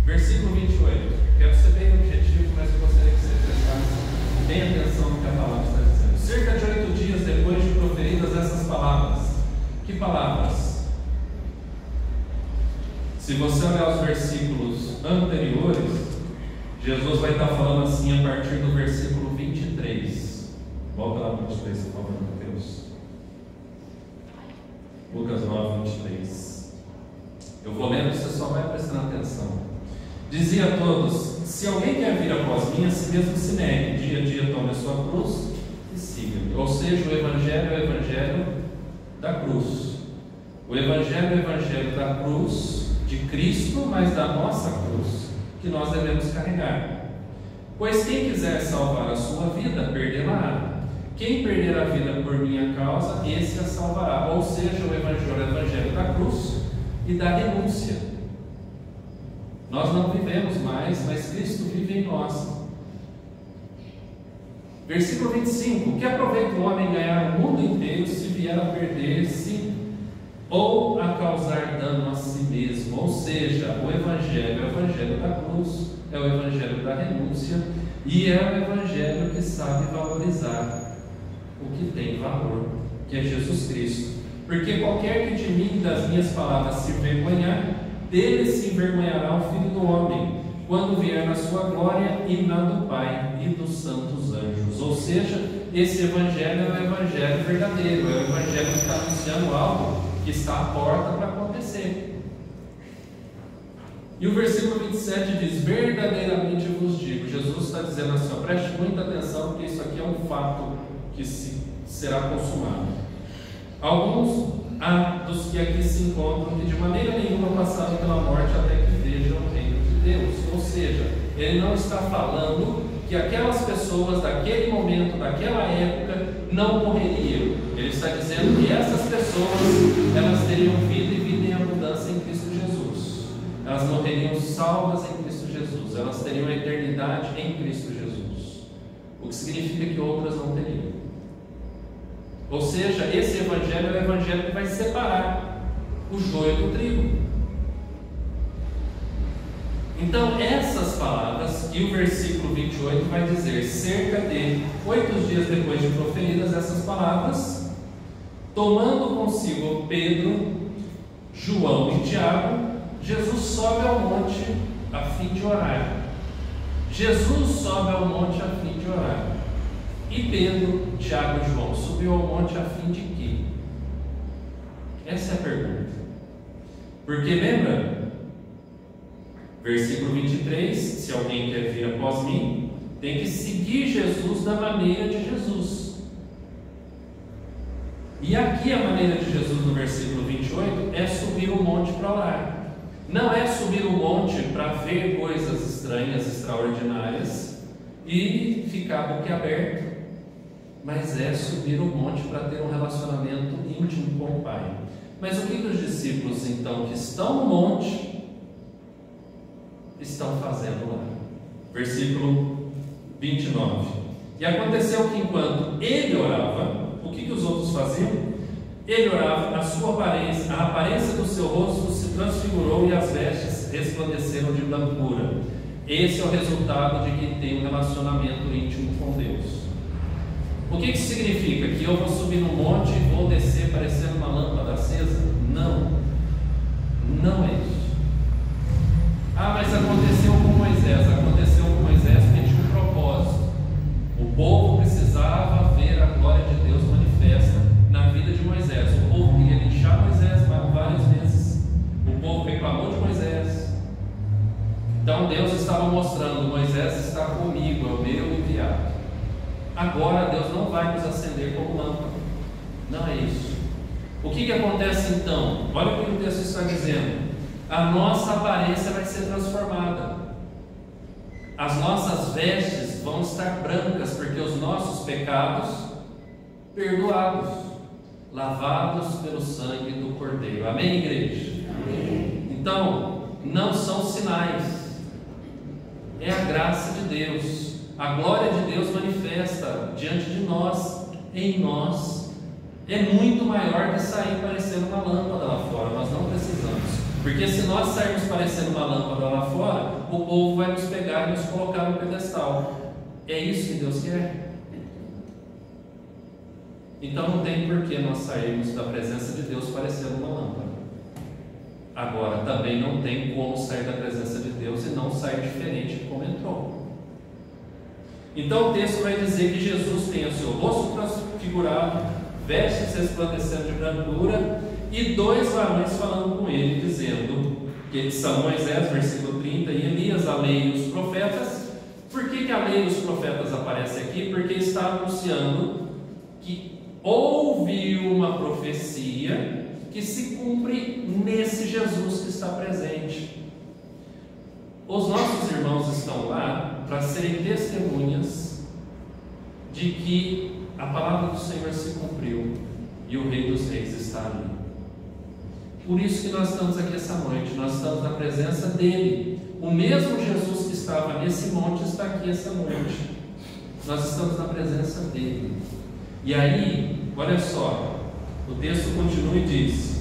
Versículo 28. Quero ser bem objetivo, mas eu gostaria que você prestasse bem atenção no que a palavra está dizendo. Cerca de 8 dias depois de proferidas essas palavras. Que palavras? Se você olhar os versículos anteriores, Jesus vai estar falando assim a partir do versículo 23. Volta lá para 23, por favor, Mateus. Lucas 9, 23. Eu vou lendo, você só vai prestando atenção. Dizia a todos: se alguém quer vir após mim, a si mesmo se negue, dia a dia tome a sua cruz e siga-me. Ou seja, o Evangelho é o Evangelho da cruz. O Evangelho é o Evangelho da cruz de Cristo, mas da nossa cruz, que nós devemos carregar. Pois quem quiser salvar a sua vida, perdê-la-á. Quem perder a vida por minha causa, esse a salvará. Ou seja, o Evangelho da cruz e da renúncia. Nós não vivemos mais, mas Cristo vive em nós. Versículo 25. Que aproveita o homem ganhar o mundo inteiro se vier a perder-se ou a causar dano a si mesmo. Ou seja, o Evangelho é o Evangelho da cruz, é o Evangelho da renúncia e é o Evangelho que sabe valorizar o que tem valor, que é Jesus Cristo. Porque qualquer que de mim e das minhas palavras se envergonhar, dele se envergonhará o Filho do Homem, quando vier na sua glória e na do Pai e dos santos anjos. Ou seja, esse Evangelho é o Evangelho verdadeiro, é o Evangelho que está anunciando algo que está à porta para acontecer. E o versículo 27 diz: verdadeiramente vos digo. Jesus está dizendo assim, ó, preste muita atenção, porque isso aqui é um fato que será consumado. Alguns há dos que aqui se encontram que de maneira nenhuma passaram pela morte até que vejam o reino de Deus. Ou seja, ele não está falando que aquelas pessoas daquele momento, daquela época, não morreriam. Ele está dizendo que essas pessoas, elas teriam vida e vida em abundância em Cristo Jesus. Elas morreriam salvas em Cristo Jesus. Elas teriam a eternidade em Cristo Jesus. O que significa que outras não teriam. Ou seja, esse Evangelho é o Evangelho que vai separar o joio do trigo. Então, essas palavras, e o versículo 28 vai dizer, cerca de 8 dias depois de proferidas essas palavras, tomando consigo Pedro, João e Tiago, Jesus sobe ao monte a fim de orar. Jesus sobe ao monte a fim de orar. E Pedro, Tiago e João subiu ao monte a fim de quê? Essa é a pergunta. Porque lembra? Versículo 23, se alguém quer vir após mim, tem que seguir Jesus da maneira de Jesus. E aqui a maneira de Jesus no versículo 28 é subir o monte para orar. Não é subir o monte para ver coisas estranhas, extraordinárias e ficar boquiaberto, mas é subir o monte para ter um relacionamento íntimo com o Pai. Mas o que os discípulos então que estão no monte estão fazendo lá? Versículo 29. E aconteceu que enquanto ele orava, o que os outros faziam? Ele orava, a aparência do seu rosto se transfigurou e as vestes resplandeceram de blancura. Esse é o resultado de quem tem um relacionamento íntimo com Deus. O que isso significa? Que eu vou subir no monte e vou descer parecendo uma lâmpada acesa? Não, não é isso. Ah, mas aconteceu com Moisés. Aconteceu com Moisés porque tinha um propósito. O povo precisava ver a glória de Deus manifesta na vida de Moisés. O povo queria linchar Moisés várias vezes. O povo reclamou de Moisés. Então Deus estava mostrando: Moisés está comigo, é o meu enviado. Agora Deus não vai nos acender como lâmpada. Não é isso. O que acontece então? Olha o que o texto está dizendo. A nossa aparência vai ser transformada. As nossas vestes vão estar brancas, porque os nossos pecados perdoados, lavados pelo sangue do Cordeiro. Amém, igreja? Amém. Então, não são sinais, é a graça de Deus. A glória de Deus manifesta diante de nós, em nós, é muito maior que sair parecendo uma lâmpada lá fora. Nós não precisamos, porque se nós sairmos parecendo uma lâmpada lá fora, o povo vai nos pegar e nos colocar no pedestal. É isso que Deus quer? Então não tem por que nós sairmos da presença de Deus parecendo uma lâmpada. Agora, também não tem como sair da presença de Deus e não sair diferente de como entrou. Então o texto vai dizer que Jesus tem o seu rosto transfigurado, vestes resplandecendo de brancura, e 2 varões falando com ele, dizendo que são Moisés, versículo 30, e Elias, a lei e os profetas. Por que a lei e os profetas aparecem aqui? Porque está anunciando que houve uma profecia que se cumpre nesse Jesus que está presente. Os nossos irmãos estão lá para serem testemunhas de que a palavra do Senhor se cumpriu e o Rei dos Reis está ali. Por isso que nós estamos aqui essa noite, nós estamos na presença dele. O mesmo Jesus que estava nesse monte está aqui essa noite. Nós estamos na presença dele. E aí, olha só, o texto continua e diz: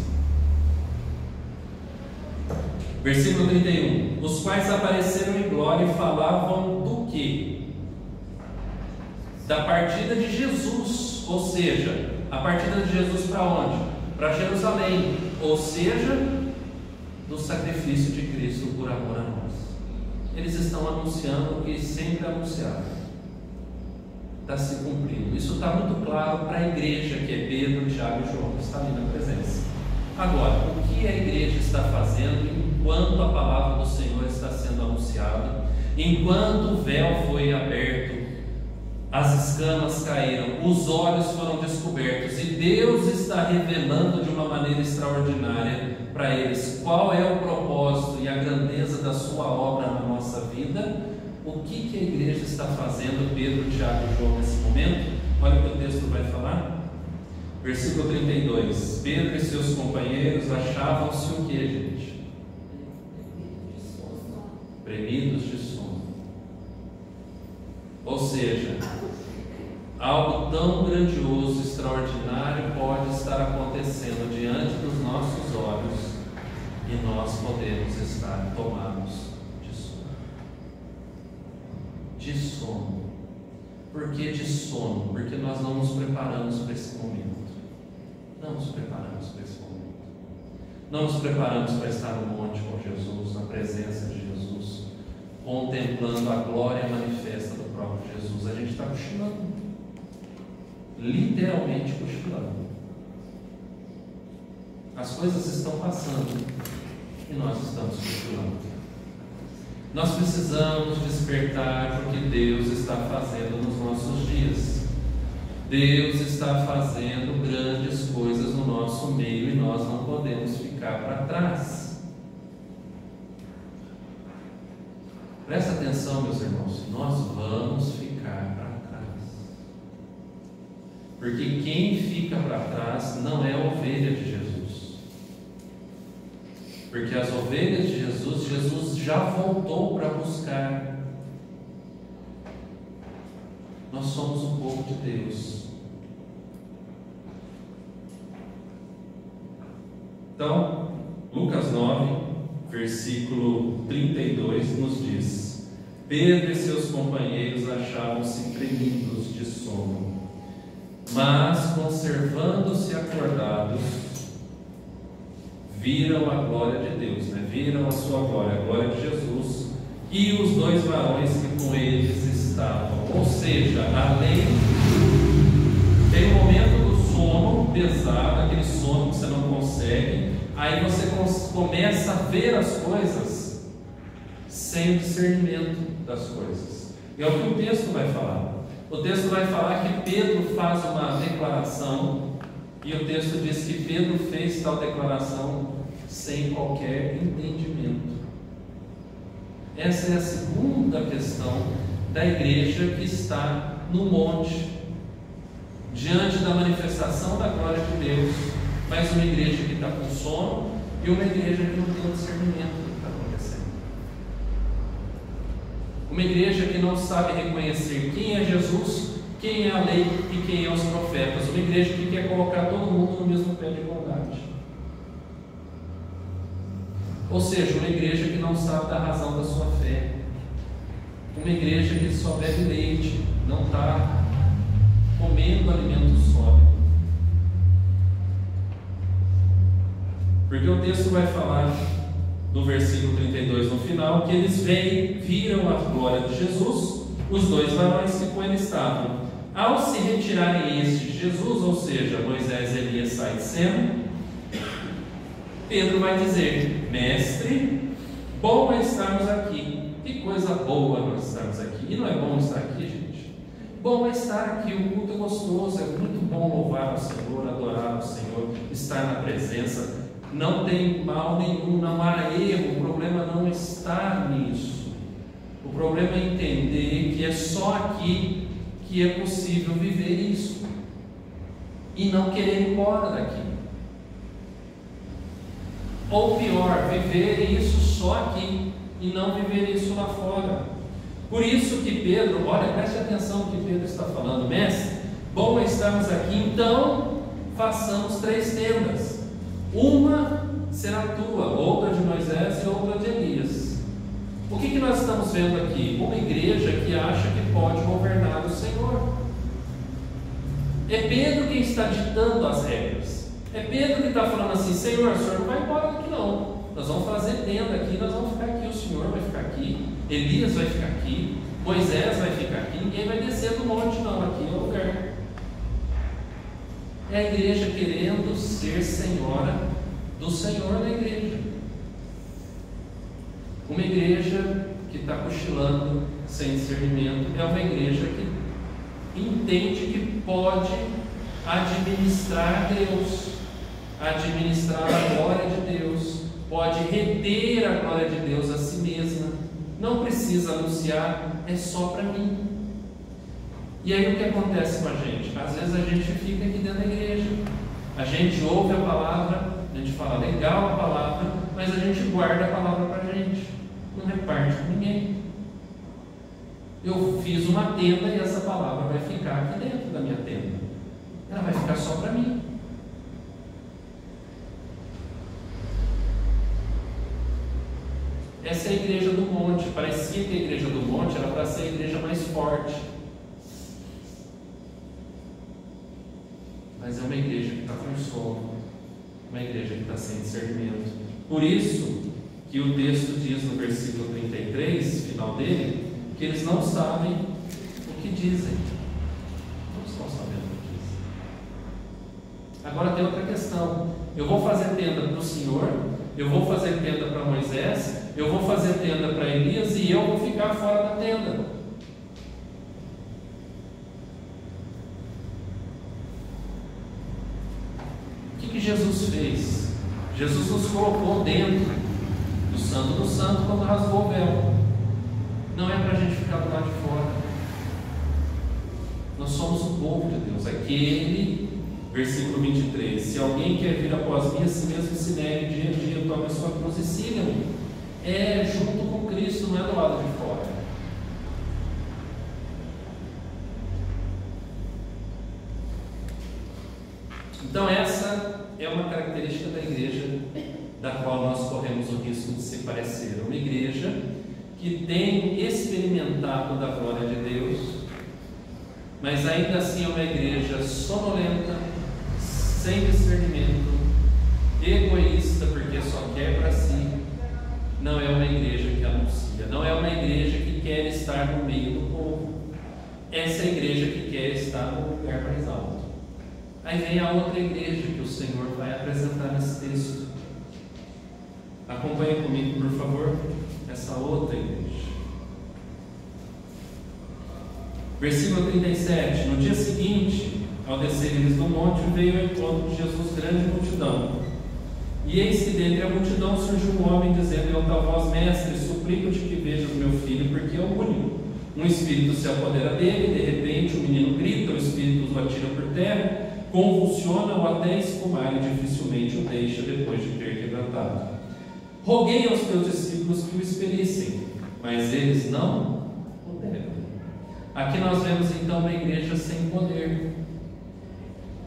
Versículo 31. Os quais apareceram em glória e falavam do quê? Da partida de Jesus, ou seja, a partida de Jesus para onde? Para Jerusalém, ou seja, do sacrifício de Cristo por amor a nós. Eles estão anunciando o que sempre anunciaram. Está se cumprindo. Isso está muito claro para a igreja, que é Pedro, Tiago e João, que está ali na presença. Agora, o que a igreja está fazendo enquanto a palavra do Senhor está sendo anunciada, enquanto o véu foi aberto, as escamas caíram, os olhos foram descobertos e Deus está revelando de uma maneira extraordinária para eles qual é o propósito e a grandeza da sua obra na nossa vida? O que a igreja está fazendo, Pedro, Tiago e João, nesse momento? Olha o que o texto vai falar. Versículo 32. Pedro e seus companheiros achavam-se o que, gente? Premidos de sono. Ou seja, algo tão grandioso, extraordinário pode estar acontecendo diante dos nossos olhos e nós podemos estar tomados de sono. De sono. Por que de sono? Porque nós não nos preparamos para esse momento. Não nos preparamos para esse momento. Não nos preparamos para estar no monte com Jesus, na presença de Jesus, contemplando a glória manifesta do próprio Jesus. A gente está cochilando, literalmente cochilando. As coisas estão passando e nós estamos cochilando. Nós precisamos despertar o que Deus está fazendo nos nossos dias. Deus está fazendo grandes coisas no nosso meio e nós não podemos ficar para trás. Presta atenção, meus irmãos, nós vamos ficar para trás. Porque quem fica para trás não é a ovelha de Jesus. Porque as ovelhas de Jesus, Jesus já voltou para buscar. Nós somos um povo de Deus. Então, Lucas 9, versículo 32 nos diz: Pedro e seus companheiros achavam-se tremidos de sono, mas conservando-se acordados, viram a glória de Deus, viram a sua glória, a glória de Jesus, e os dois varões que com eles estavam. Ou seja, além, tem um momento do sono pesado, aquele sono que você não consegue, aí você começa a ver as coisas sem discernimento das coisas. E é o que o texto vai falar. O texto vai falar que Pedro faz uma declaração, e o texto diz que Pedro fez tal declaração sem qualquer entendimento. Essa é a segunda questão da igreja que está no monte, diante da manifestação da glória de Deus, mas uma igreja que está com sono e uma igreja que não tem discernimento do que está acontecendo. Uma igreja que não sabe reconhecer quem é Jesus, quem é a lei e quem é os profetas. Uma igreja que quer colocar todo mundo no mesmo pé de igualdade. Ou seja, uma igreja que não sabe da razão da sua fé. Uma igreja que só bebe leite, não está comendo alimento sólido. Porque o texto vai falar, no versículo 32 no final, que eles viram a glória de Jesus, os dois varões que com ele estavam. Ao se retirarem estes de Jesus, ou seja, Moisés e Elias saem de cena, Pedro vai dizer: Mestre, bom é estarmos aqui. Que coisa boa nós estarmos aqui. E não é bom estar aqui, gente? Bom é estar aqui, o culto é gostoso, é muito bom louvar o Senhor, adorar o Senhor, estar na presença. Não tem mal nenhum, não há erro, o problema não está nisso. O problema é entender que é só aqui que é possível viver isso e não querer ir embora daqui. Ou pior, viver isso só aqui e não viver isso lá fora. Por isso que Pedro, olha, preste atenção no que Pedro está falando: Mestre, bom é estarmos aqui, então façamos 3 tendas, uma será tua, outra de Moisés e outra de Elias. O que nós estamos vendo aqui? Uma igreja que acha que pode governar o Senhor. É Pedro quem está ditando as regras. É Pedro que está falando assim: Senhor, o Senhor não vai embora daqui não. Nós vamos fazer tenda aqui, nós vamos ficar aqui, o Senhor vai ficar aqui, Elias vai ficar aqui, Moisés vai ficar aqui, ninguém vai descer do monte não, aqui é o lugar. É a igreja querendo ser senhora do Senhor na igreja. Uma igreja que está cochilando sem discernimento é uma igreja que entende que pode administrar Deus, administrar a glória de Deus, pode reter a glória de Deus a si mesma, não precisa anunciar, é só para mim. E aí o que acontece com a gente? Às vezes a gente fica aqui dentro da igreja, a gente ouve a palavra, a gente fala legal a palavra, mas a gente guarda a palavra para a gente, não reparte com ninguém. Eu fiz uma tenda e essa palavra vai ficar aqui dentro da minha tenda, ela vai ficar só para mim. Essa é a igreja do monte. Parecia que a igreja do monte era para ser a igreja mais forte, mas é uma igreja que está com sono, uma igreja que está sem discernimento. Por isso que o texto diz no versículo 33, final dele, que eles não sabem o que dizem. Não estão sabendo o que dizem. Agora tem outra questão: eu vou fazer tenda para o Senhor, eu vou fazer tenda para Moisés, eu vou fazer tenda para Elias e eu vou ficar fora da tenda. O que Jesus fez? Jesus nos colocou dentro do Santo do Santo quando rasgou o véu. Não é para a gente ficar do lado de fora. Nós somos o povo de Deus. Aquele, versículo 23: se alguém quer vir após mim, a si mesmo se negue dia a dia, tome a sua cruz e siga-me. É junto com Cristo, não é do lado de fora. Então essa é uma característica da igreja da qual nós corremos o risco de se parecer. Uma igreja que tem experimentado da glória de Deus, mas ainda assim é uma igreja sonolenta, sem discernimento, egoísta porque só quer para si. Não é uma igreja que anuncia, não é uma igreja que quer estar no meio do povo. Essa é a igreja que quer estar no lugar mais alto. Aí vem a outra igreja que o Senhor vai apresentar nesse texto. Acompanhe comigo, por favor, essa outra igreja. Versículo 37: no dia seguinte, ao descer eles do monte, veio ao encontro de Jesus grande multidão. E eis que dentre a multidão surgiu um homem, dizendo em alta voz: Mestre, suplico-te que vejas meu filho, porque é único. Um espírito se apodera dele, de repente o menino grita, o espírito o atira por terra, convulsiona-o até espumar e dificilmente o deixa depois de ter quebrantado. Roguei aos teus discípulos que o expelissem, mas eles não puderam. Aqui nós vemos então uma igreja sem poder,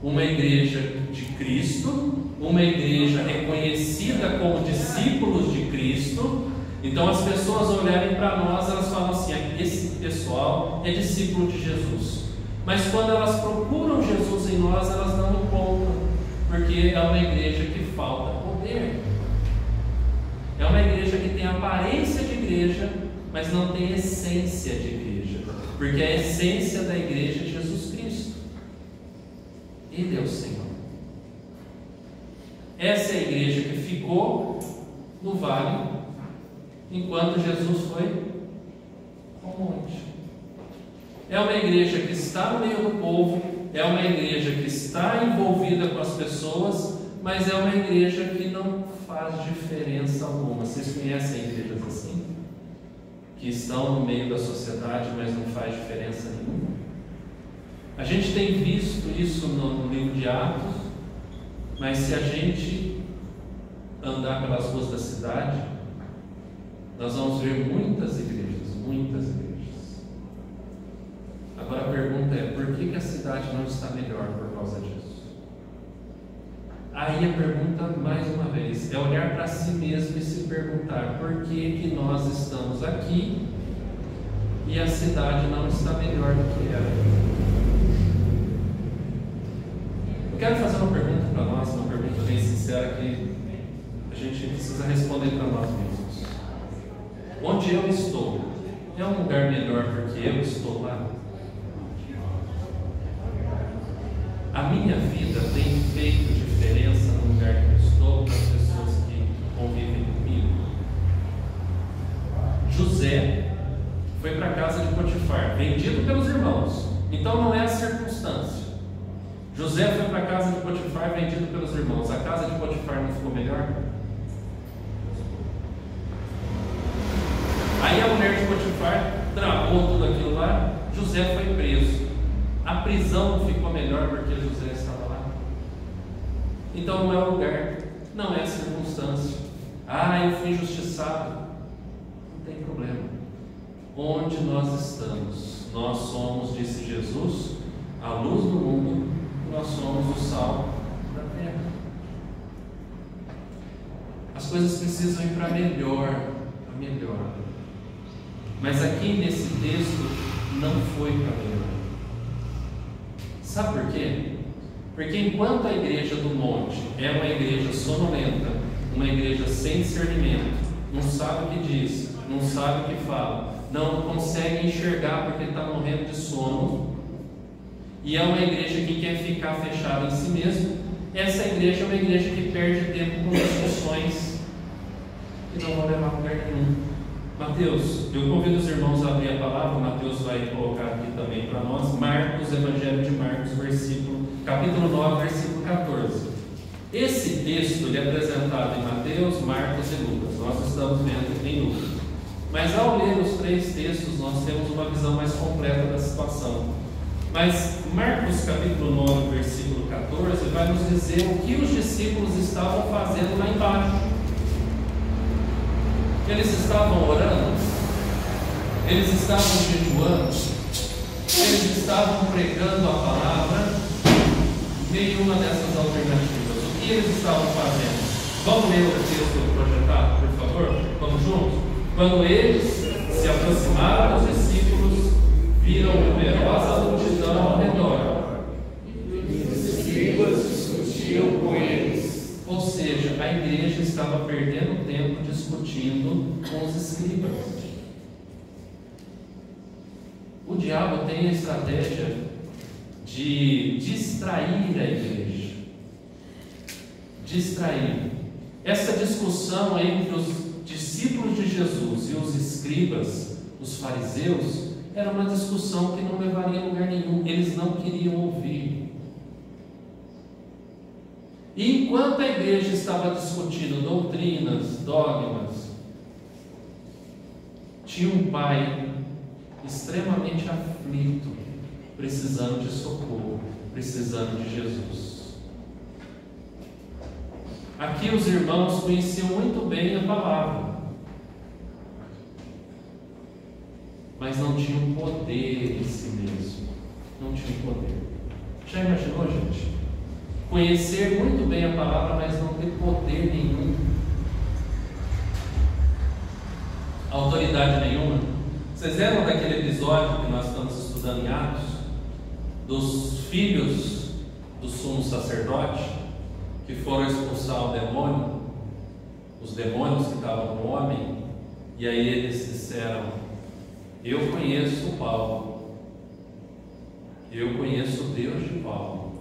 uma igreja de Cristo, uma igreja reconhecida como discípulos de Cristo. Então as pessoas olharem para nós, elas falam assim: esse pessoal é discípulo de Jesus. Mas quando elas procuram Jesus em nós, elas não encontram, porque é uma igreja que falta poder. É uma igreja que tem aparência de igreja, mas não tem essência de igreja, porque a essência da igreja é Jesus Cristo. Ele é o Senhor. Essa é a igreja que ficou no vale enquanto Jesus foi ao monte. É uma igreja que está no meio do povo, é uma igreja que está envolvida com as pessoas, mas é uma igreja que não faz diferença alguma. Vocês conhecem igrejas assim? Que estão no meio da sociedade, mas não faz diferença nenhuma? A gente tem visto isso no livro de Atos, mas se a gente andar pelas ruas da cidade, nós vamos ver muitas igrejas, muitas igrejas. Agora a pergunta é: por que a cidade não está melhor por causa disso? Aí a pergunta, mais uma vez, é olhar para si mesmo e se perguntar por que nós estamos aqui e a cidade não está melhor do que era. Eu quero fazer uma pergunta para nós, uma pergunta bem sincera que a gente precisa responder para nós mesmos. Onde eu estou é um lugar melhor porque eu estou lá? A minha vida tem feito diferença no lugar que eu estou para as pessoas que convivem comigo? José foi para a casa de Potifar, vendido pelos irmãos. Então não é a circunstância. José foi para a casa de Potifar, vendido pelos irmãos. A casa de Potifar não ficou melhor? Aí a mulher de Potifar travou tudo aquilo lá. José foi preso. A prisão não ficou melhor porque José estava lá? Então não é o lugar, não é a circunstância. Eu fui injustiçado. Não tem problema. Onde nós estamos? Nós somos, disse Jesus, a luz do mundo, nós somos o sal da terra. As coisas precisam ir para melhor, a melhor. Mas aqui nesse texto não foi para melhor. Sabe por quê? Porque enquanto a igreja do monte é uma igreja sonolenta, uma igreja sem discernimento, não sabe o que diz, não sabe o que fala, não consegue enxergar porque está morrendo de sono, e é uma igreja que quer ficar fechada em si mesma, essa igreja é uma igreja que perde tempo com discussões que não vão levar a lugar nenhum. Mateus, eu convido os irmãos a abrir a palavra. Mateus vai colocar aqui também para nós, Marcos, Evangelho de Marcos, capítulo 9, versículo 14. Esse texto ele é apresentado em Mateus, Marcos e Lucas. Nós estamos vendo em Lucas. Mas ao ler os três textos, nós temos uma visão mais completa da situação. Mas Marcos capítulo 9, versículo 14, vai nos dizer o que os discípulos estavam fazendo lá embaixo. Eles estavam orando, eles estavam jejuando, eles estavam pregando a palavra. Nenhuma dessas alternativas. O que eles estavam fazendo? Vamos ler o texto projetado, por favor? Vamos juntos? Quando eles se aproximaram dos discípulos, viram numerosa multidão ao redor. E os escribas discutiam com eles. Ou seja, a igreja estava perdendo tempo discutindo com os escribas. O diabo tem a estratégia de distrair a igreja. Distrair. Essa discussão entre os discípulos de Jesus e os escribas, os fariseus, era uma discussão que não levaria a lugar nenhum. Eles não queriam ouvir. E enquanto a igreja estava discutindo doutrinas, dogmas, tinha um pai extremamente aflito, precisando de socorro, precisando de Jesus. Aqui os irmãos conheciam muito bem a palavra, mas não tinham poder em si mesmo. Não tinham poder. Já imaginou, gente? Conhecer muito bem a palavra, mas não ter poder nenhum, autoridade nenhuma. Vocês lembram daquele episódio que nós estamos estudando em Atos, dos filhos do sumo sacerdote que foram expulsar o demônio, os demônios que estavam no homem, e aí eles disseram: eu conheço o Paulo, eu conheço o Deus de Paulo,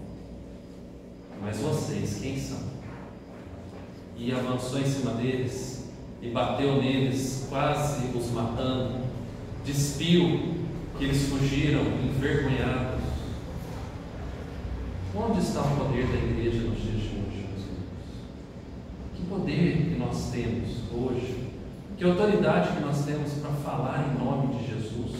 mas vocês, quem são? E avançou em cima deles e bateu neles, quase os matando, despiu que eles fugiram envergonhados. Onde está o poder da igreja nos dias de hoje, meus irmãos? Que poder que nós temos hoje? Que autoridade que nós temos para falar em nome de Jesus?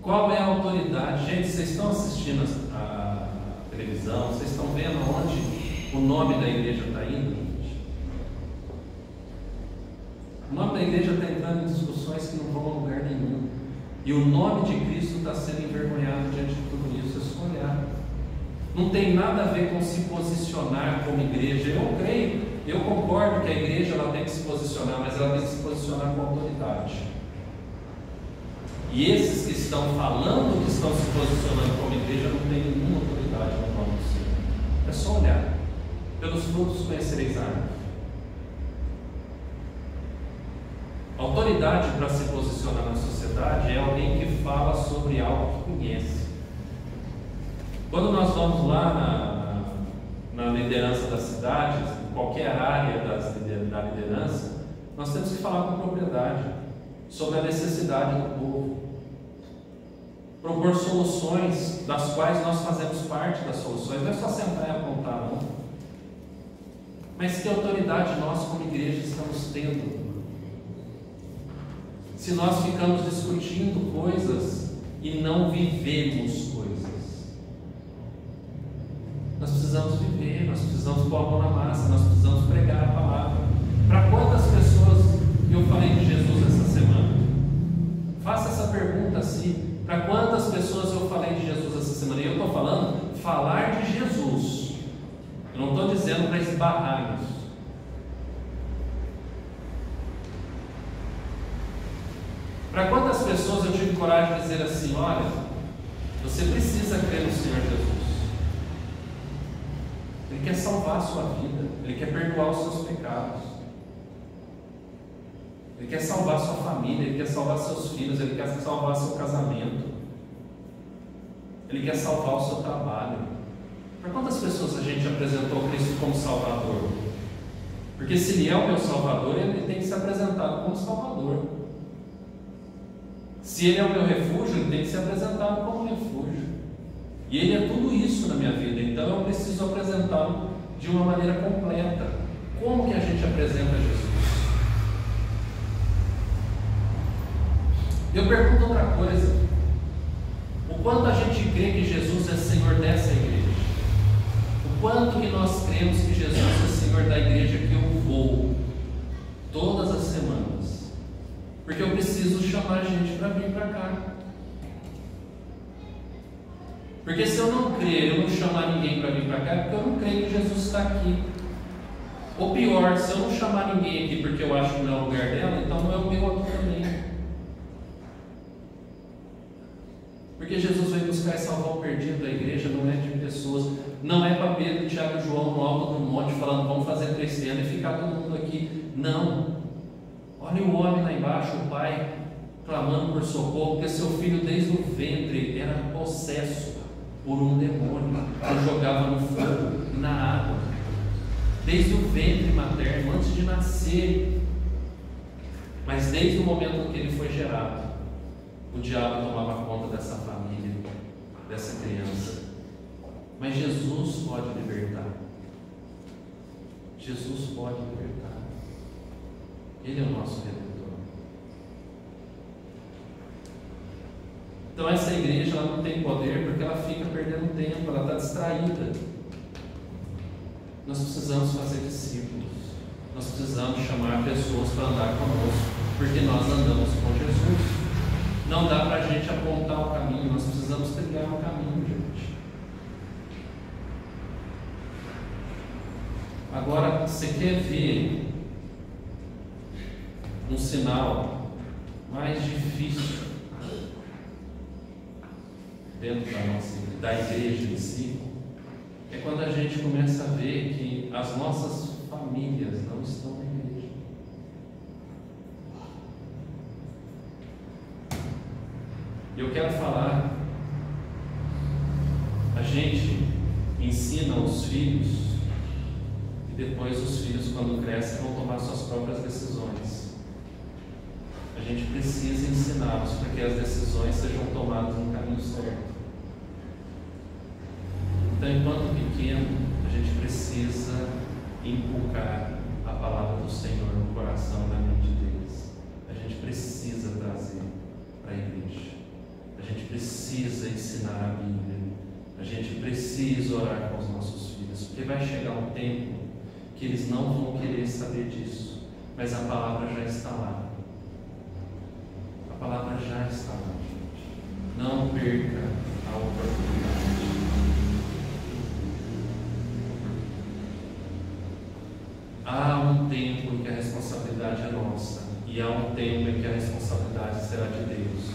Qual é a autoridade? Gente, vocês estão assistindo a televisão, vocês estão vendo onde o nome da igreja está indo, gente? O nome da igreja está entrando em discussões que não vão a lugar nenhum. E o nome de Cristo está sendo envergonhado diante de tudo isso. É só olhar. não tem nada a ver com se posicionar como igreja. Eu creio, eu concordo que a igreja ela tem que se posicionar, mas ela tem que se posicionar com autoridade. E esses que estão falando que estão se posicionando como igreja não têm nenhuma autoridade no nome do Senhor. É só olhar. Pelos frutos conhecereis a árvore. Autoridade para se posicionar na sociedade é alguém que fala sobre algo que conhece. Quando nós vamos lá na liderança das cidades, em qualquer área da liderança, nós temos que falar com propriedade sobre a necessidade do povo, propor soluções das quais nós fazemos parte das soluções. Não é só sentar e apontar, não. Mas que autoridade nós como igreja estamos tendo? Se nós ficamos discutindo coisas e não vivemos coisas. Nós precisamos viver, nós precisamos pôr a mão na massa, nós precisamos pregar a palavra. Para quantas pessoas eu falei de Jesus essa semana? Faça essa pergunta assim. Para quantas pessoas eu falei de Jesus essa semana? E eu estou falando falar de Jesus. Eu não estou dizendo para esbarrar nisso. Para quantas pessoas eu tive coragem de dizer assim: olha, você precisa crer no Senhor Jesus. Ele quer salvar a sua vida, Ele quer perdoar os seus pecados, Ele quer salvar a sua família, Ele quer salvar seus filhos, Ele quer salvar seu casamento, Ele quer salvar o seu trabalho. Para quantas pessoas a gente apresentou Cristo como Salvador? Porque se Ele é o meu Salvador, Ele tem que ser apresentado como Salvador. Se Ele é o meu refúgio, Ele tem que ser apresentado como refúgio. E Ele é tudo isso na minha vida, então eu preciso apresentá-lo de uma maneira completa. Como que a gente apresenta Jesus? Eu pergunto outra coisa: o quanto a gente crê que Jesus é Senhor dessa igreja? O quanto que nós cremos que Jesus é Senhor da igreja que eu vou todas as semanas? Porque eu preciso chamar a gente para vir para cá. Porque se eu não crer, eu não chamar ninguém para vir para cá, é porque eu não creio que Jesus está aqui. Ou pior, se eu não chamar ninguém aqui porque eu acho que não é o lugar dela, então não é o meu aqui também. Porque Jesus veio buscar e salvar o perdido da igreja, não é de pessoas. Não é para Pedro, Tiago e João no alto do monte falando: vamos fazer 3 tendas e ficar todo mundo aqui. Não. Olha o homem lá embaixo, o pai, clamando por socorro, porque seu filho desde o ventre era possesso por um demônio, que jogava no fogo e na água. Desde o ventre materno, antes de nascer. Mas desde o momento em que ele foi gerado, o diabo tomava conta dessa família, dessa criança. Mas Jesus pode libertar. Jesus pode libertar. Ele é o nosso Redentor. Então essa igreja ela não tem poder porque ela fica perdendo tempo, ela está distraída. Nós precisamos fazer discípulos. Nós precisamos chamar pessoas para andar conosco, porque nós andamos com Jesus. Não dá para a gente apontar o caminho, nós precisamos trilhar o caminho, gente. Agora, você quer ver um sinal mais difícil dentro da igreja em si? É quando a gente começa a ver que as nossas famílias não estão na igreja. Eu quero falar, a gente ensina os filhos e depois os filhos, quando crescem, vão tomar suas próprias decisões. A gente precisa ensiná-los para que as decisões sejam tomadas no caminho certo. Então, enquanto pequeno, a gente precisa inculcar a palavra do Senhor no coração e na mente deles. A gente precisa trazer para a igreja. A gente precisa ensinar a Bíblia. A gente precisa orar com os nossos filhos, porque vai chegar um tempo que eles não vão querer saber disso, mas a palavra já está lá. A palavra já está lá, gente. Não perca a oportunidade. um tempo em que a responsabilidade é nossa, e há um tempo em que a responsabilidade será de Deus.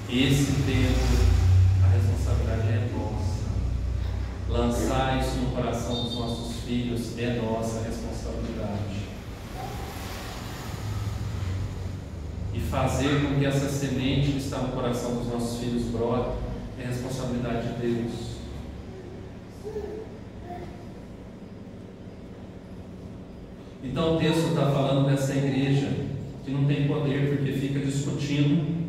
Esse tempo, a responsabilidade é nossa. Lançar isso no coração dos nossos filhos é nossa responsabilidade. E fazer com que essa semente que está no coração dos nossos filhos brote é responsabilidade de Deus. Então o texto está falando dessa igreja que não tem poder porque fica discutindo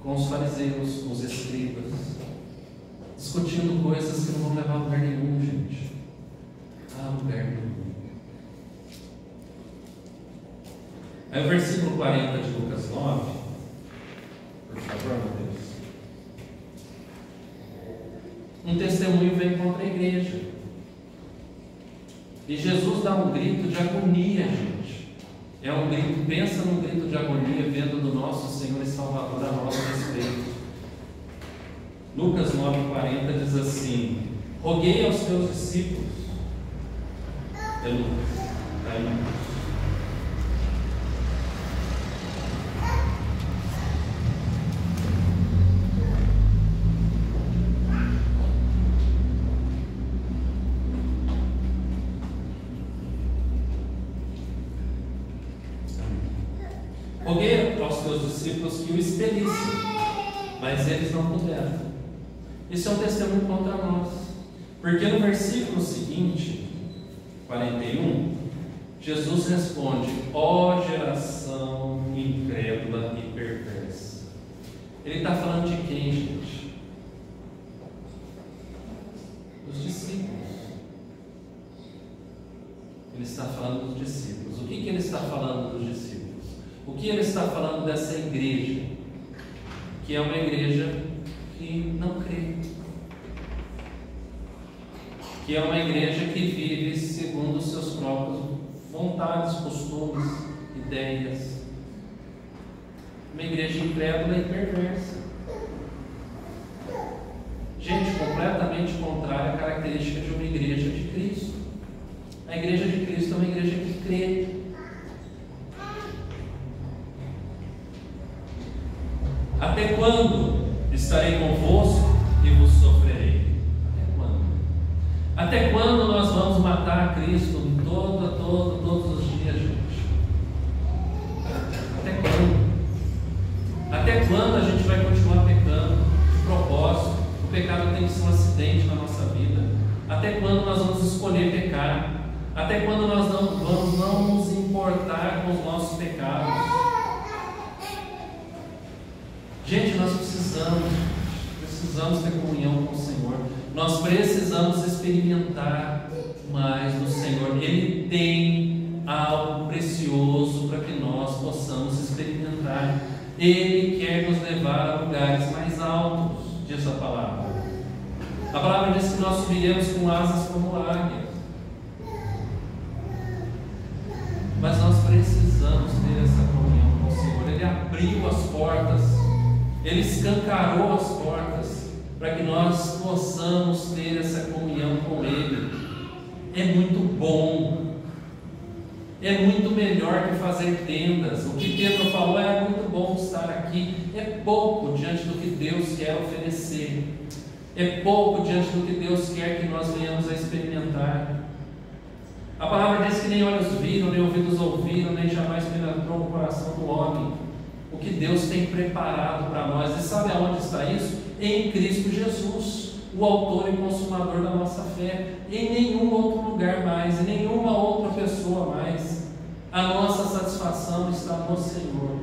com os fariseus, com os escribas, discutindo coisas que não vão levar a lugar nenhum, gente. A lugar nenhum. Aí o versículo 40 de Lucas 9, por favor, meu Deus. Um testemunho vem contra a igreja. E Jesus dá um grito de agonia, gente. É um grito, pensa num grito de agonia vendo do nosso Senhor e Salvador a nosso respeito. Lucas 9,40 diz assim: roguei aos teus discípulos. É Lucas, está em Lucas. Roguei aos teus discípulos que o expelissem, mas eles não puderam. Isso é um testemunho contra nós, porque no versículo seguinte, 41, Jesus responde: ó geração incrédula e perversa. Ele está falando de quem, gente? Dos discípulos. Ele está falando dos discípulos. O que ele está falando dos discípulos? O que ele está falando dessa igreja? Que é uma igreja que não crê. Que é uma igreja que vive segundo os seus próprios vontades, costumes, ideias. Uma igreja incrédula e perversa. Gente, completamente contrária à característica de uma igreja de Cristo. A igreja de Cristo é uma igreja que crê. Até quando estarei convosco e vos sofrerei? Até quando? Até quando nós vamos matar Cristo todos os dias, gente? Até quando? Até quando a gente vai continuar pecando de propósito? O pecado tem que ser um acidente na nossa vida. Até quando nós vamos escolher pecar? Até quando nós não vamos nos importar com os nossos pecados? Gente, nós precisamos ter comunhão com o Senhor. Nós precisamos experimentar mais do Senhor. Ele tem algo precioso para que nós possamos experimentar. Ele quer nos levar a lugares mais altos, diz a palavra. A palavra diz que nós subiremos com asas como águias. Mas nós precisamos ter essa comunhão com o Senhor. Ele abriu as portas. Ele escancarou as portas para que nós possamos ter essa comunhão com Ele. É muito bom, é muito melhor que fazer tendas. O que Pedro falou é muito bom estar aqui. É pouco diante do que Deus quer oferecer, é pouco diante do que Deus quer que nós venhamos a experimentar. A palavra diz que nem olhos viram, nem ouvidos ouviram, nem jamais penetrou no coração do homem o que Deus tem preparado para nós. E sabe aonde está isso? Em Cristo Jesus, o autor e consumador da nossa fé. Em nenhum outro lugar mais, em nenhuma outra pessoa mais. A nossa satisfação está no Senhor.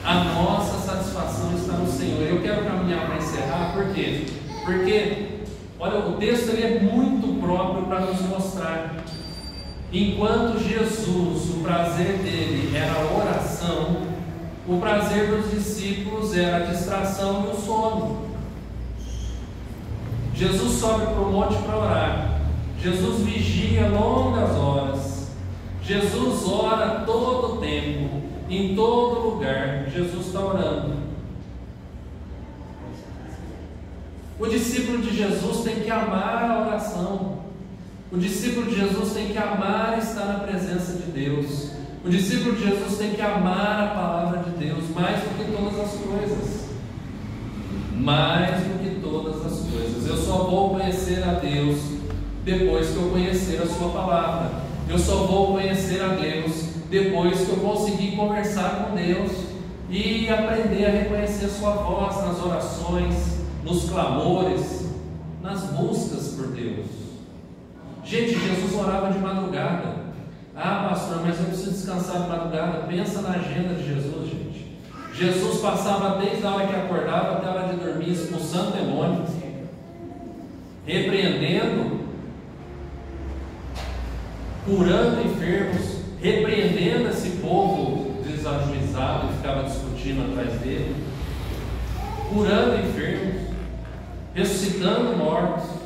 A nossa satisfação está no Senhor. Eu quero caminhar para encerrar, por quê? Porque, olha, o texto ele é muito próprio para nos mostrar. Enquanto Jesus, o prazer dele era a oração, o prazer dos discípulos era a distração e o sono. Jesus sobe para o monte para orar. Jesus vigia longas horas. Jesus ora todo o tempo, em todo lugar. Jesus está orando. O discípulo de Jesus tem que amar a oração. O discípulo de Jesus tem que amar estar na presença de Deus. O discípulo de Jesus tem que amar a palavra de Deus mais do que todas as coisas. Mais do que todas as coisas. Eu só vou conhecer a Deus depois que eu conhecer a sua palavra. Eu só vou conhecer a Deus depois que eu conseguir conversar com Deus e aprender a reconhecer a sua voz nas orações, nos clamores, nas buscas por Deus. Gente, Jesus orava de madrugada. Ah, pastor, mas eu preciso descansar de madrugada. Pensa na agenda de Jesus, gente. Jesus passava desde a hora que acordava até a hora de dormir, expulsando demônios, repreendendo, curando enfermos, repreendendo esse povo desajuizado que ficava discutindo atrás dele, curando enfermos, ressuscitando mortos.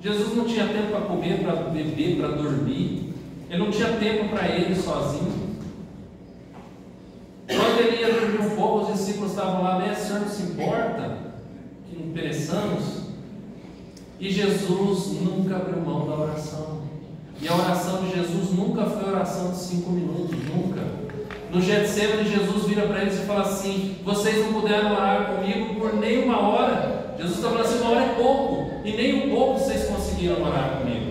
Jesus não tinha tempo para comer, para beber, para dormir. Ele não tinha tempo para ele sozinho. Quando ele ia dormir um pouco, os discípulos estavam lá: mestre, o senhor não se importa que não pereçamos? E Jesus nunca abriu mão da oração. E a oração de Jesus nunca foi oração de 5 minutos, nunca. No Getsemane, Jesus vira para eles e fala assim: vocês não puderam orar comigo por nem 1 hora. Jesus está falando assim: 1 hora é pouco, e nem um pouco vocês conseguiram orar comigo.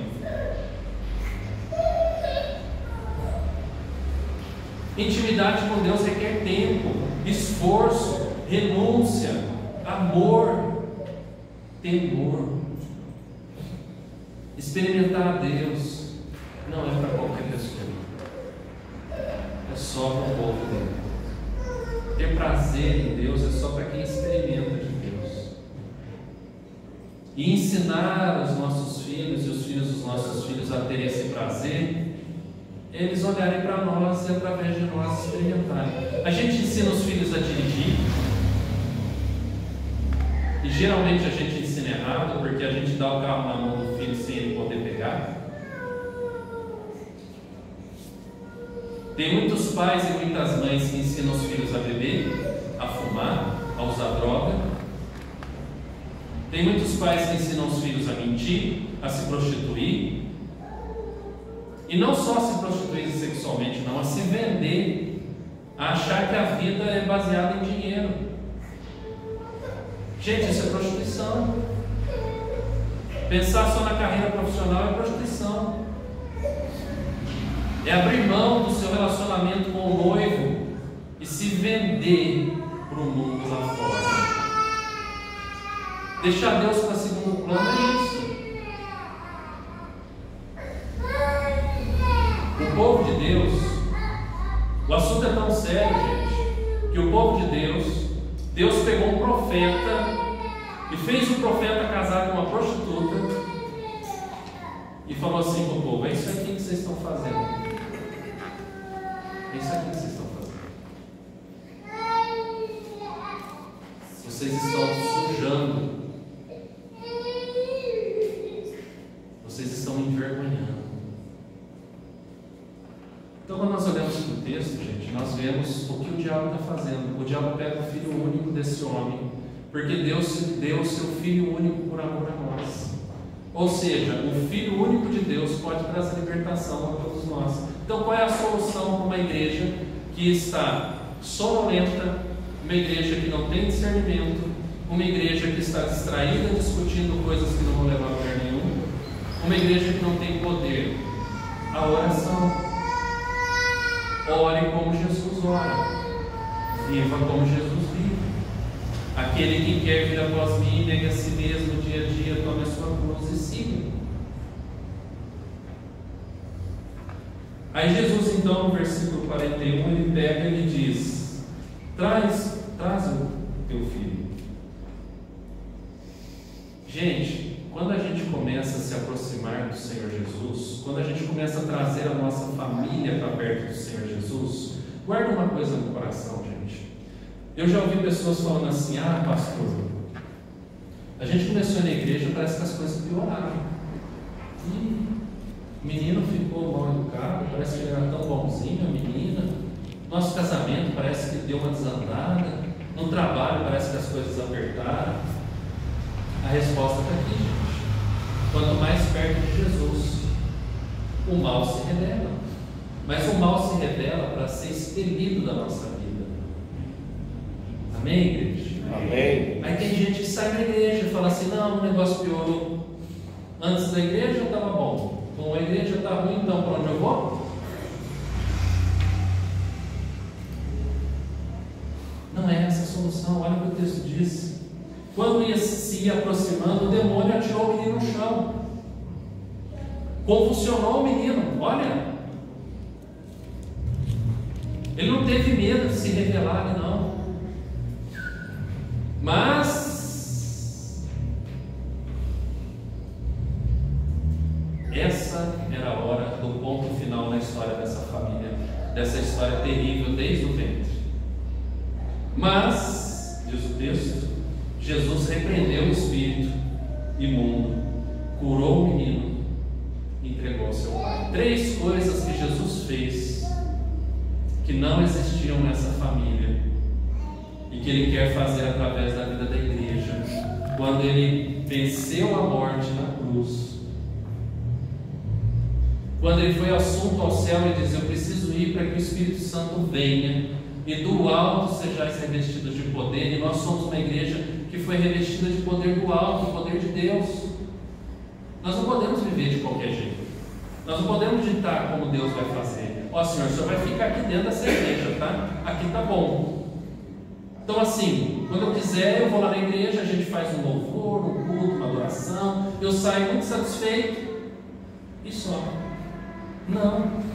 Intimidade com Deus requer tempo, esforço, renúncia, amor, temor. Experimentar a Deus não é para qualquer pessoa, é só para o povo dele. Ter prazer em Deus é só para quem experimenta de Deus. E ensinar os nossos filhos e os filhos dos nossos filhos a terem esse prazer, eles olharem para nós e através de nós experimentarem. A gente ensina os filhos a dirigir, e geralmente a gente ensina errado, porque a gente dá o carro na mão do filho sem ele poder pegar. Tem muitos pais e muitas mães que ensinam os filhos a beber, a fumar, a usar droga. Tem muitos pais que ensinam os filhos a mentir, a se prostituir. E não só se prostituir sexualmente, não, a se vender, a achar que a vida é baseada em dinheiro. Gente, isso é prostituição. Pensar só na carreira profissional é prostituição. É abrir mão do seu relacionamento com o noivo e se vender para o mundo lá fora. Deixar Deus para segundo plano é isso. O povo de Deus, o assunto é tão sério, gente, que o povo de Deus pegou um profeta e fez o profeta casar com uma prostituta e falou assim para o povo: é isso aqui que vocês estão fazendo. É isso aqui que vocês estão fazendo. Vocês estão sujando. Vocês estão envergonhando. Então, quando nós olhamos para o texto, gente, nós vemos o que o diabo está fazendo. O diabo pega o filho único desse homem, porque Deus deu o seu filho único por amor a nós. Ou seja, o filho único de Deus pode trazer libertação a todos nós. Então, qual é a solução para uma igreja que está sonolenta, uma igreja que não tem discernimento, uma igreja que está distraída, discutindo coisas que não vão levar a lugar nenhum, uma igreja que não tem poder? A oração. Ore como Jesus ora, viva como Jesus vive. Aquele que quer vir após mim, negue a si mesmo dia a dia, tome a sua cruz e siga. Aí Jesus, então, no versículo 41, ele pega e ele diz: traz o teu filho. Gente, quando a gente começa a se aproximar do Senhor Jesus, quando a gente começa a trazer a nossa família para perto do Senhor Jesus, guarda uma coisa no coração, gente. Eu já ouvi pessoas falando assim: ah, pastor, a gente começou na igreja, parece que as coisas pioraram. O menino ficou mal educado, parece que ele era tão bonzinho, a menina. Nosso casamento parece que deu uma desandada. No trabalho parece que as coisas apertaram. A resposta está aqui, gente. Quanto mais perto de Jesus, o mal se revela. Mas o mal se revela para ser expelido da nossa vida. Amém, igreja? Amém. Aí tem gente que sai da igreja e fala assim: não, o negócio piorou. Antes da igreja estava bom, com a igreja está ruim, então para onde eu vou? Não é essa a solução. Olha o que o texto diz. Quando ia se ia aproximando, o demônio atirou o menino no chão, convulsionou o menino. Olha, ele não teve medo de se revelar, não. Mas essa era a hora do ponto final na história dessa família, dessa história terrível desde o ventre. Mas, diz o texto, Jesus repreendeu o espírito imundo, curou o menino e entregou ao seu pai. 3 coisas que Jesus fez que não existiam nessa família e que Ele quer fazer através da vida da igreja, quando Ele venceu a morte na cruz, quando Ele foi assunto ao céu e disse: eu preciso ir para que o Espírito Santo venha e do alto sejais revestidos de poder. E nós somos uma igreja que foi revestida de poder do alto, do poder de Deus. Nós não podemos viver de qualquer jeito, nós não podemos ditar como Deus vai fazer. Ó Senhor, o Senhor vai ficar aqui dentro dessa igreja, tá? Aqui tá bom. Então assim, quando eu quiser, eu vou lá na igreja, a gente faz um louvor, um culto, uma adoração, eu saio muito satisfeito e só. Não.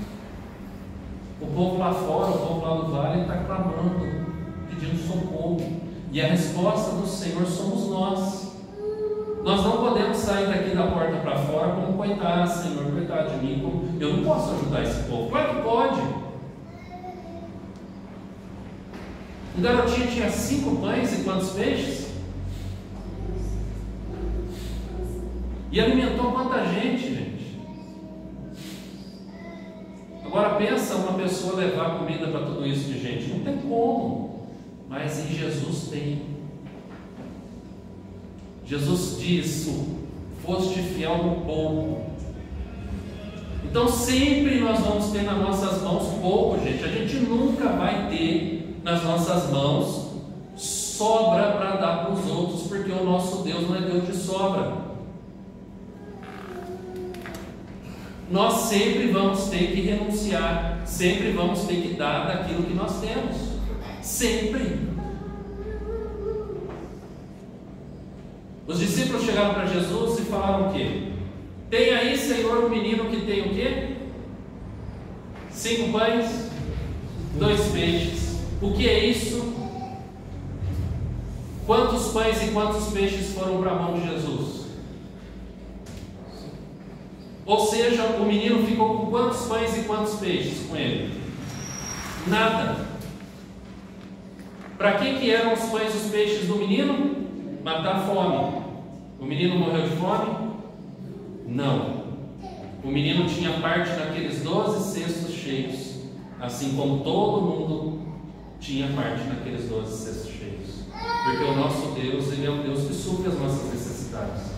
O povo lá fora, o povo lá do vale, está clamando, pedindo socorro. E a resposta do Senhor somos nós. Nós não podemos sair daqui da porta para fora como: coitado, Senhor, coitado de mim, eu não posso ajudar esse povo. Claro que pode. Um garotinho tinha 5 pães e quantos peixes? E alimentou quanta gente, gente. Agora pensa uma pessoa levar comida para tudo isso de gente. Não tem como. Mas em Jesus tem. Jesus diz: foste fiel no pouco. Então sempre nós vamos ter nas nossas mãos pouco, gente. A gente nunca vai ter nas nossas mãos sobra para dar para os outros, porque o nosso Deus não é Deus de sobra. Nós sempre vamos ter que renunciar, sempre vamos ter que dar daquilo que nós temos, sempre. Os discípulos chegaram para Jesus e falaram o quê? Tem aí, Senhor, um menino que tem o quê? 5 pães, 2 peixes. O que é isso? Quantos pães e quantos peixes foram para a mão de Jesus? Ou seja, o menino ficou com quantos pães e quantos peixes com ele? Nada. Para que eram os pães e os peixes do menino? Matar a fome. O menino morreu de fome? Não. O menino tinha parte naqueles 12 cestos cheios, assim como todo mundo tinha parte naqueles 12 cestos cheios. Porque o nosso Deus, Ele é um Deus que supre as nossas necessidades.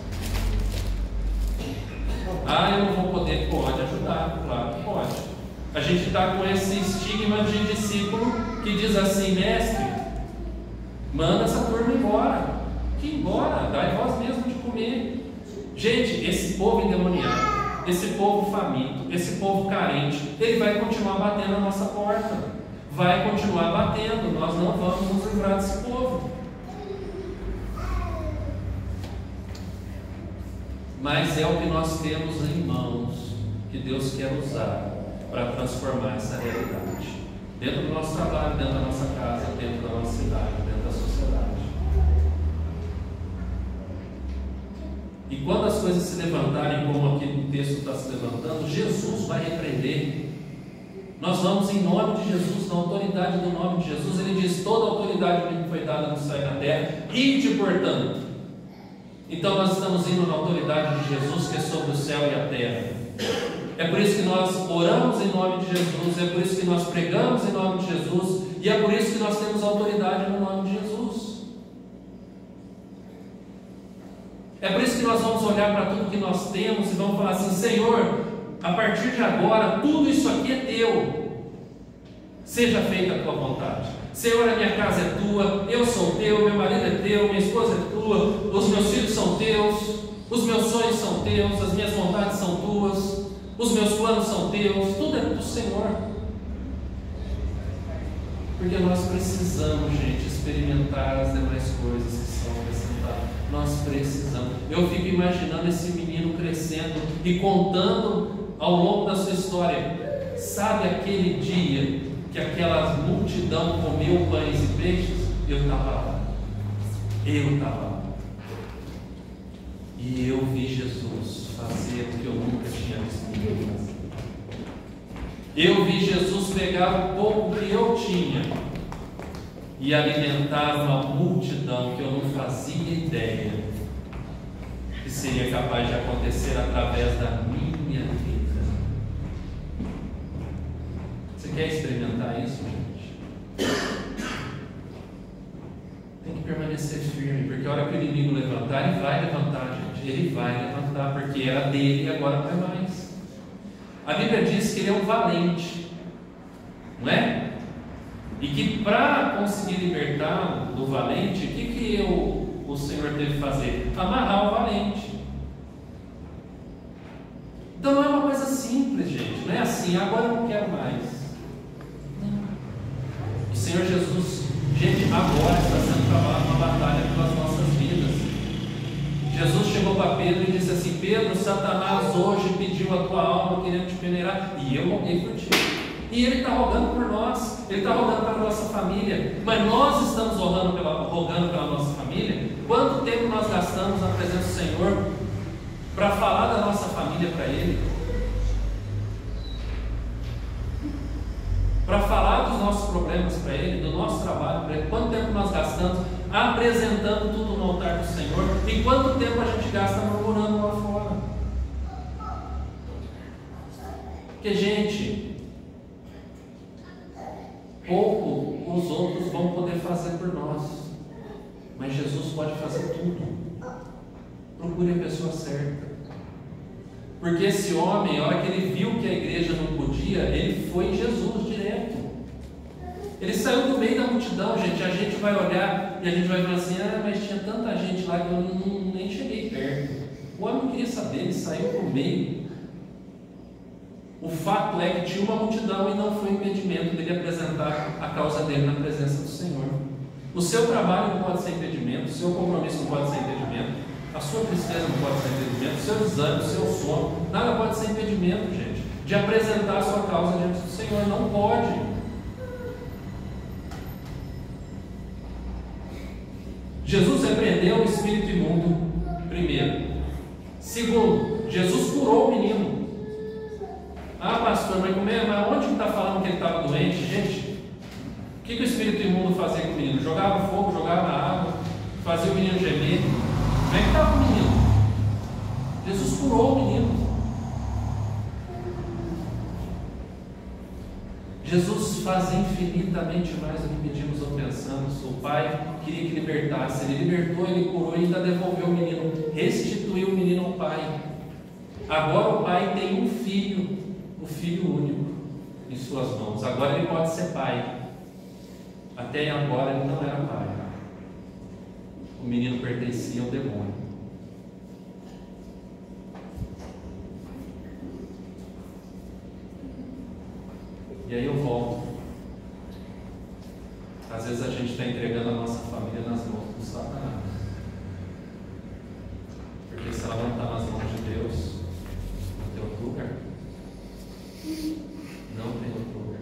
Ah, eu não vou poder. Pode ajudar, claro que pode. A gente está com esse estigma de discípulo que diz assim: mestre, manda essa turma embora. Que embora, dai vós mesmo de comer. Gente, esse povo endemoniado, esse povo faminto, esse povo carente, ele vai continuar batendo na nossa porta. Vai continuar batendo. Nós não vamos nos livrar desse povo. Mas é o que nós temos em mãos, que Deus quer usar para transformar essa realidade, dentro do nosso trabalho, dentro da nossa casa, dentro da nossa cidade, dentro da sociedade. E quando as coisas se levantarem, como aqui no texto está se levantando, Jesus vai repreender. Nós vamos em nome de Jesus, na autoridade do nome de Jesus. Ele diz: toda a autoridade me foi dada no céu e na terra, ide, portanto. Então nós estamos indo na autoridade de Jesus, que é sobre o céu e a terra. É por isso que nós oramos em nome de Jesus, é por isso que nós pregamos em nome de Jesus, e é por isso que nós temos autoridade no nome de Jesus. É por isso que nós vamos olhar para tudo que nós temos e vamos falar assim: Senhor, a partir de agora, tudo isso aqui é teu. Seja feita a tua vontade. Senhor, a minha casa é tua, eu sou teu, meu marido é teu, minha esposa é tua, os meus filhos são teus, os meus sonhos são teus, as minhas vontades são tuas, os meus planos são teus, tudo é do Senhor. Porque nós precisamos, gente, experimentar as demais coisas que são acrescentadas. Nós precisamos. Eu fico imaginando esse menino crescendo e contando ao longo da sua história. Sabe aquele dia que aquela multidão comeu pães e peixes? Eu estava lá. Eu estava lá. E eu vi Jesus fazer o que eu nunca tinha visto ninguém fazer. Eu vi Jesus pegar o pouco que eu tinha e alimentar uma multidão que eu não fazia ideia que seria capaz de acontecer através da minha vida. Você quer experimentar isso, gente? Tem que permanecer firme, porque a hora que o inimigo levantar, ele vai levantar, gente. Ele vai levantar, porque era dele e agora não é mais. A Bíblia diz que ele é um valente, não é? E que para conseguir libertar do valente, o que o Senhor teve que fazer? Amarrar o valente. Então não é uma coisa simples, gente. Não é assim, agora eu não quero mais. Não. O Senhor Jesus, gente, agora está sendo travada uma batalha pelas nossas vidas. Jesus chegou para Pedro e disse assim: Pedro, Satanás hoje pediu a tua alma, querendo te peneirar, e eu roguei por ti. E ele está rogando por nós, ele está rogando pela nossa família, mas nós estamos rogando pela nossa família. Quanto tempo nós gastamos na presença do Senhor para falar da nossa família para Ele? Para falar dos nossos problemas para Ele, do nosso trabalho para Ele? Quanto tempo nós gastamos apresentando tudo no altar do Senhor? E quanto tempo a gente gasta murmurando lá fora? Porque, gente, pouco os outros vão poder fazer por nós, mas Jesus pode fazer tudo. Procure a pessoa certa. Porque esse homem, a hora que ele viu que a igreja não podia, ele foi em Jesus direto. Ele saiu do meio da multidão, gente. A gente vai olhar e a gente vai falar assim: ah, mas tinha tanta gente lá que eu nem cheguei perto. O homem não queria saber, ele saiu do meio. O fato é que tinha uma multidão e não foi impedimento dele apresentar a causa dele na presença do Senhor. O seu trabalho não pode ser impedimento, o seu compromisso não pode ser impedimento, a sua tristeza não pode ser impedimento, o seu desânimo, o seu sono, nada pode ser impedimento, gente, de apresentar a sua causa diante do Senhor. Não pode. Jesus repreendeu o espírito imundo, primeiro. Segundo, Jesus curou o menino. Ah, pastor, mas onde que está falando que ele estava doente? Gente, o que o espírito imundo fazia com o menino? Jogava fogo, jogava água, fazia o menino gemer. Como é que estava o menino? Jesus curou o menino. Jesus faz infinitamente mais do que pedimos ou pensamos. O Pai queria que libertasse, Ele libertou, Ele curou e ainda devolveu o menino, restituiu o menino ao Pai. Agora o Pai tem um filho, o Filho único, em suas mãos. Agora ele pode ser pai. Até agora ele não era pai. O menino pertencia ao demônio. E aí eu volto. Às vezes a gente está entregando a nossa família nas mãos do Satanás. Porque se ela não está nas mãos de Deus, não tem outro lugar. Não tem outro lugar.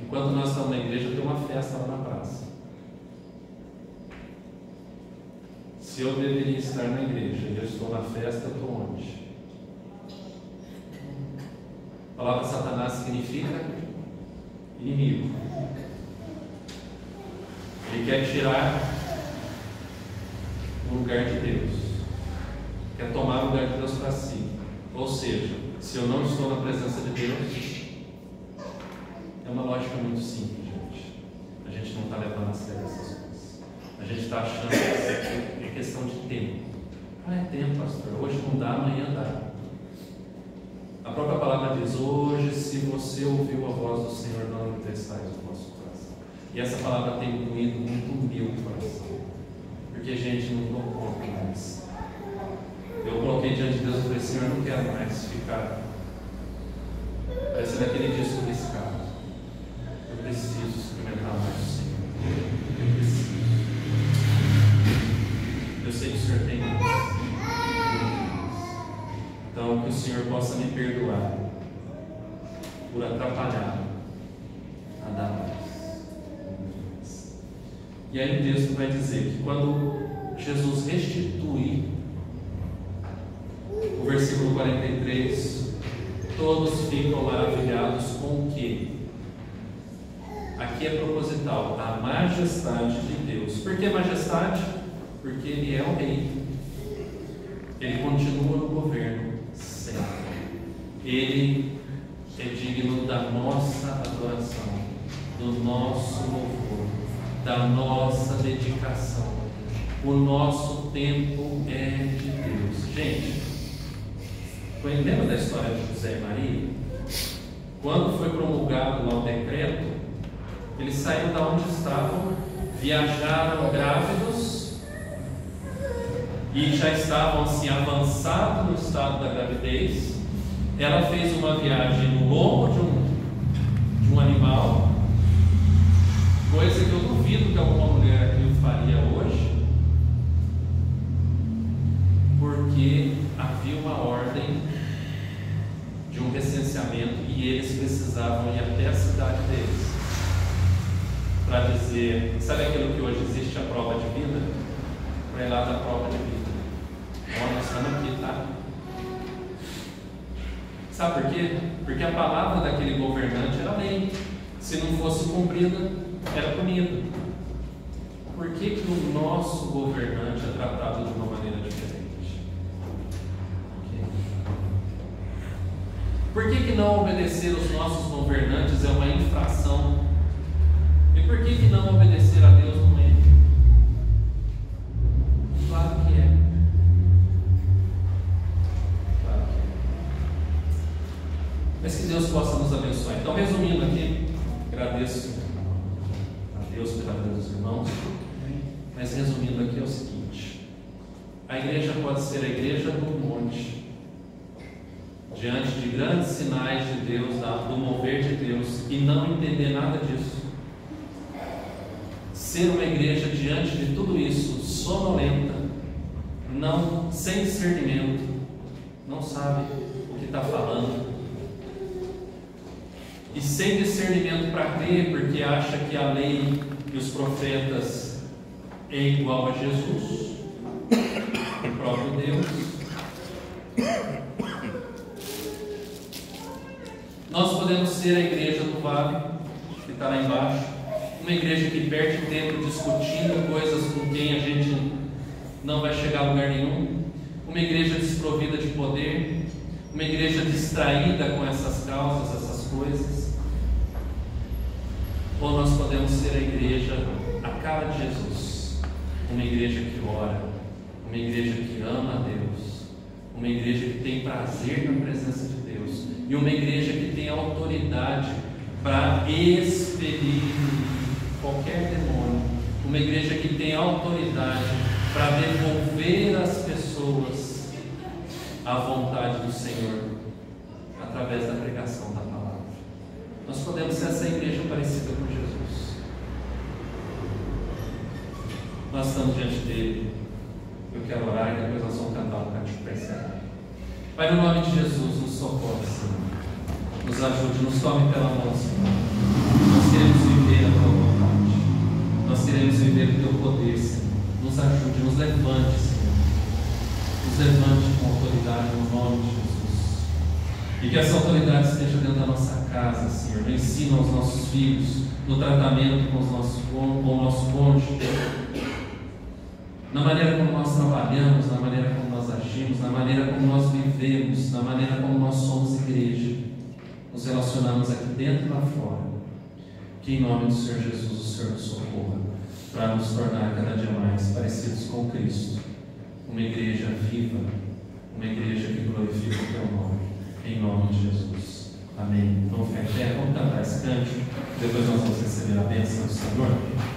Enquanto nós estamos na igreja, tem uma festa lá na praça. Se eu deveria estar na igreja e eu estou na festa, eu estou onde? A palavra Satanás significa inimigo. Ele quer tirar o lugar de Deus, quer tomar o lugar de Deus para si. Ou seja, se eu não estou na presença de Deus, é uma lógica muito simples, gente. A gente não está levando a sério essas coisas. A A gente está achando que é questão de tempo. Ah, é tempo, pastor. Hoje não dá, amanhã dá. A própria palavra diz: hoje, se você ouviu a voz do Senhor, não entristezais o vosso coração. E essa palavra tem doído muito o meu coração, porque a gente não dá conta mais. Eu coloquei diante de Deus e falei: Senhor, eu não quero mais ficar parecendo aquele disco riscado. Eu preciso experimentar mais o Senhor. Eu preciso. Eu sei que o Senhor tem mais. Então, que o Senhor possa me perdoar por atrapalhar a dar mais. E aí o texto vai dizer que quando Jesus restitui, o versículo 43, todos ficam maravilhados com o que? Aqui é proposital, a majestade de Deus. Por que majestade? Porque Ele é o Rei. Ele continua no governo sempre. Ele é digno da nossa adoração, do nosso louvor, da nossa dedicação. O nosso tempo é de Deus. Gente, lembra da história de José e Maria? Quando foi promulgado lá o decreto, eles saíram da onde estavam, viajaram grávidos e já estavam assim avançados no estado da gravidez. Ela fez uma viagem no lombo de um animal, coisa que eu duvido que alguma mulher aqui faria hoje, porque havia uma ordem de um recenseamento e eles precisavam ir até a cidade deles para dizer, sabe aquilo que hoje existe, a prova de vida? Para ir lá da prova de vida. Ó, nós estamos aqui, tá? Sabe por quê? Porque a palavra daquele governante era lei. Se não fosse cumprida, era punida. Por que que o nosso governante é tratado de uma maneira diferente? Por que que não obedecer os nossos governantes é uma infração? E por que que não obedecer a Deus não é? Claro que é. Claro que é. Mas que Deus possa nos abençoar. Então, resumindo aqui, agradeço a Deus pela vida dos irmãos. Mas resumindo aqui é o seguinte: a igreja pode ser a igreja do monte, diante de grandes sinais de Deus, do mover de Deus, e não entender nada disso. Ser uma igreja diante de tudo isso, sonolenta, não, sem discernimento, não sabe o que está falando, e sem discernimento para crer, porque acha que a lei e os profetas é igual a Jesus, o próprio Deus. Nós podemos ser a igreja do vale, que está lá embaixo, uma igreja que perde tempo discutindo coisas com quem a gente não vai chegar a lugar nenhum, uma igreja desprovida de poder, uma igreja distraída com essas causas, essas coisas. Ou nós podemos ser a igreja a cara de Jesus, uma igreja que ora, uma igreja que ama a Deus, uma igreja que tem prazer na presença de Deus, e uma igreja que tem autoridade para expelir qualquer demônio, uma igreja que tem autoridade para devolver às pessoas a vontade do Senhor através da pregação da palavra. Nós podemos ser essa igreja parecida com Jesus. Nós estamos diante dele. Eu quero orar e depois nós vamos cantar um cântico para encerrar. Pai, no nome de Jesus, nos socorre, Senhor. Nos ajude, nos tome pela mão, Senhor. Nós queremos viver a tua vontade. Nós queremos viver o teu poder, Senhor. Nos ajude, nos levante, Senhor. Nos levante com autoridade no nome de Jesus. E que essa autoridade esteja dentro da nossa casa, Senhor. No ensino aos nossos filhos, no tratamento com o nosso cônjuge, na maneira como nós trabalhamos, na maneira como nós agimos, na maneira como nós vivemos, na maneira como nós somos igreja, nos relacionamos aqui dentro e lá fora. Que em nome do Senhor Jesus o Senhor nos socorra, para nos tornar cada dia mais parecidos com Cristo. Uma igreja viva, uma igreja que glorifica o teu nome. Em nome de Jesus. Amém. Então fica em pé, vamos cantar esse cântico, depois nós vamos receber a bênção do Senhor.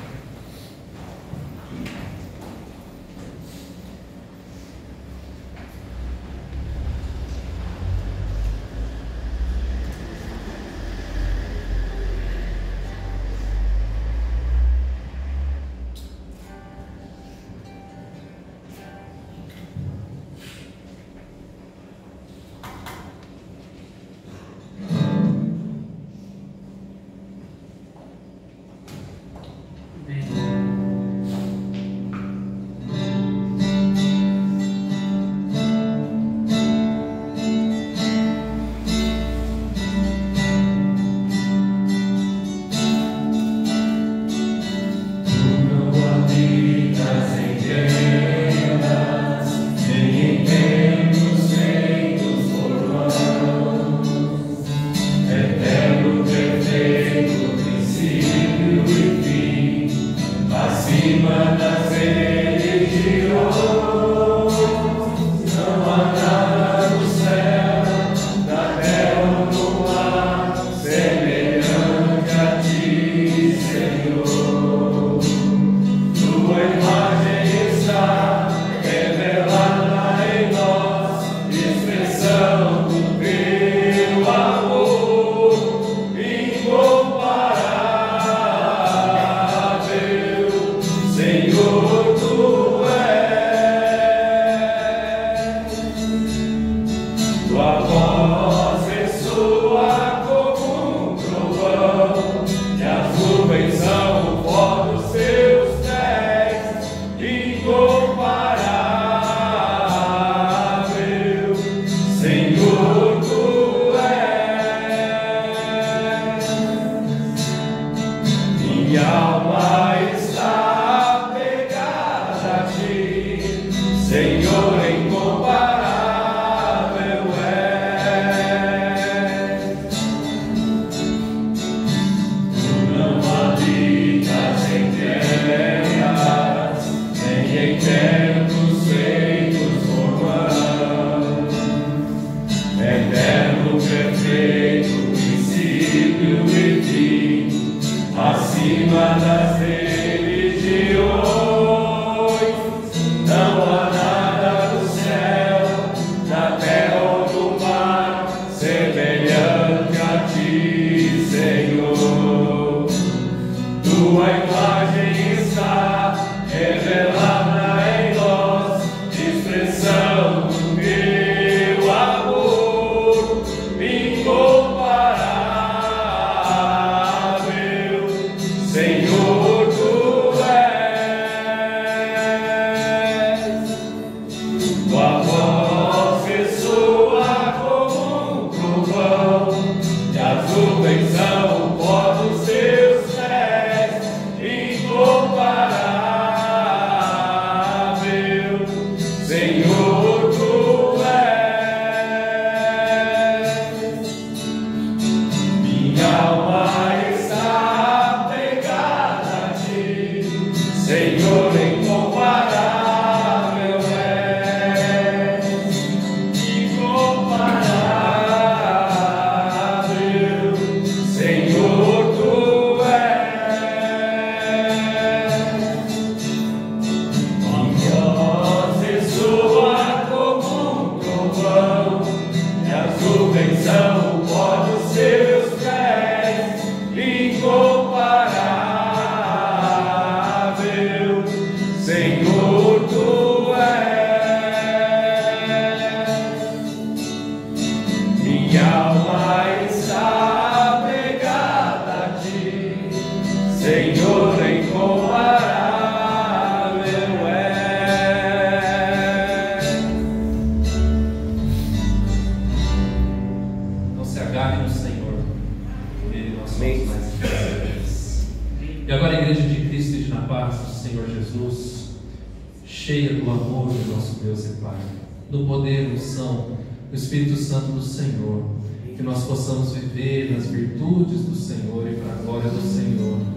que nós possamos viver nas virtudes do Senhor e para a glória do Senhor.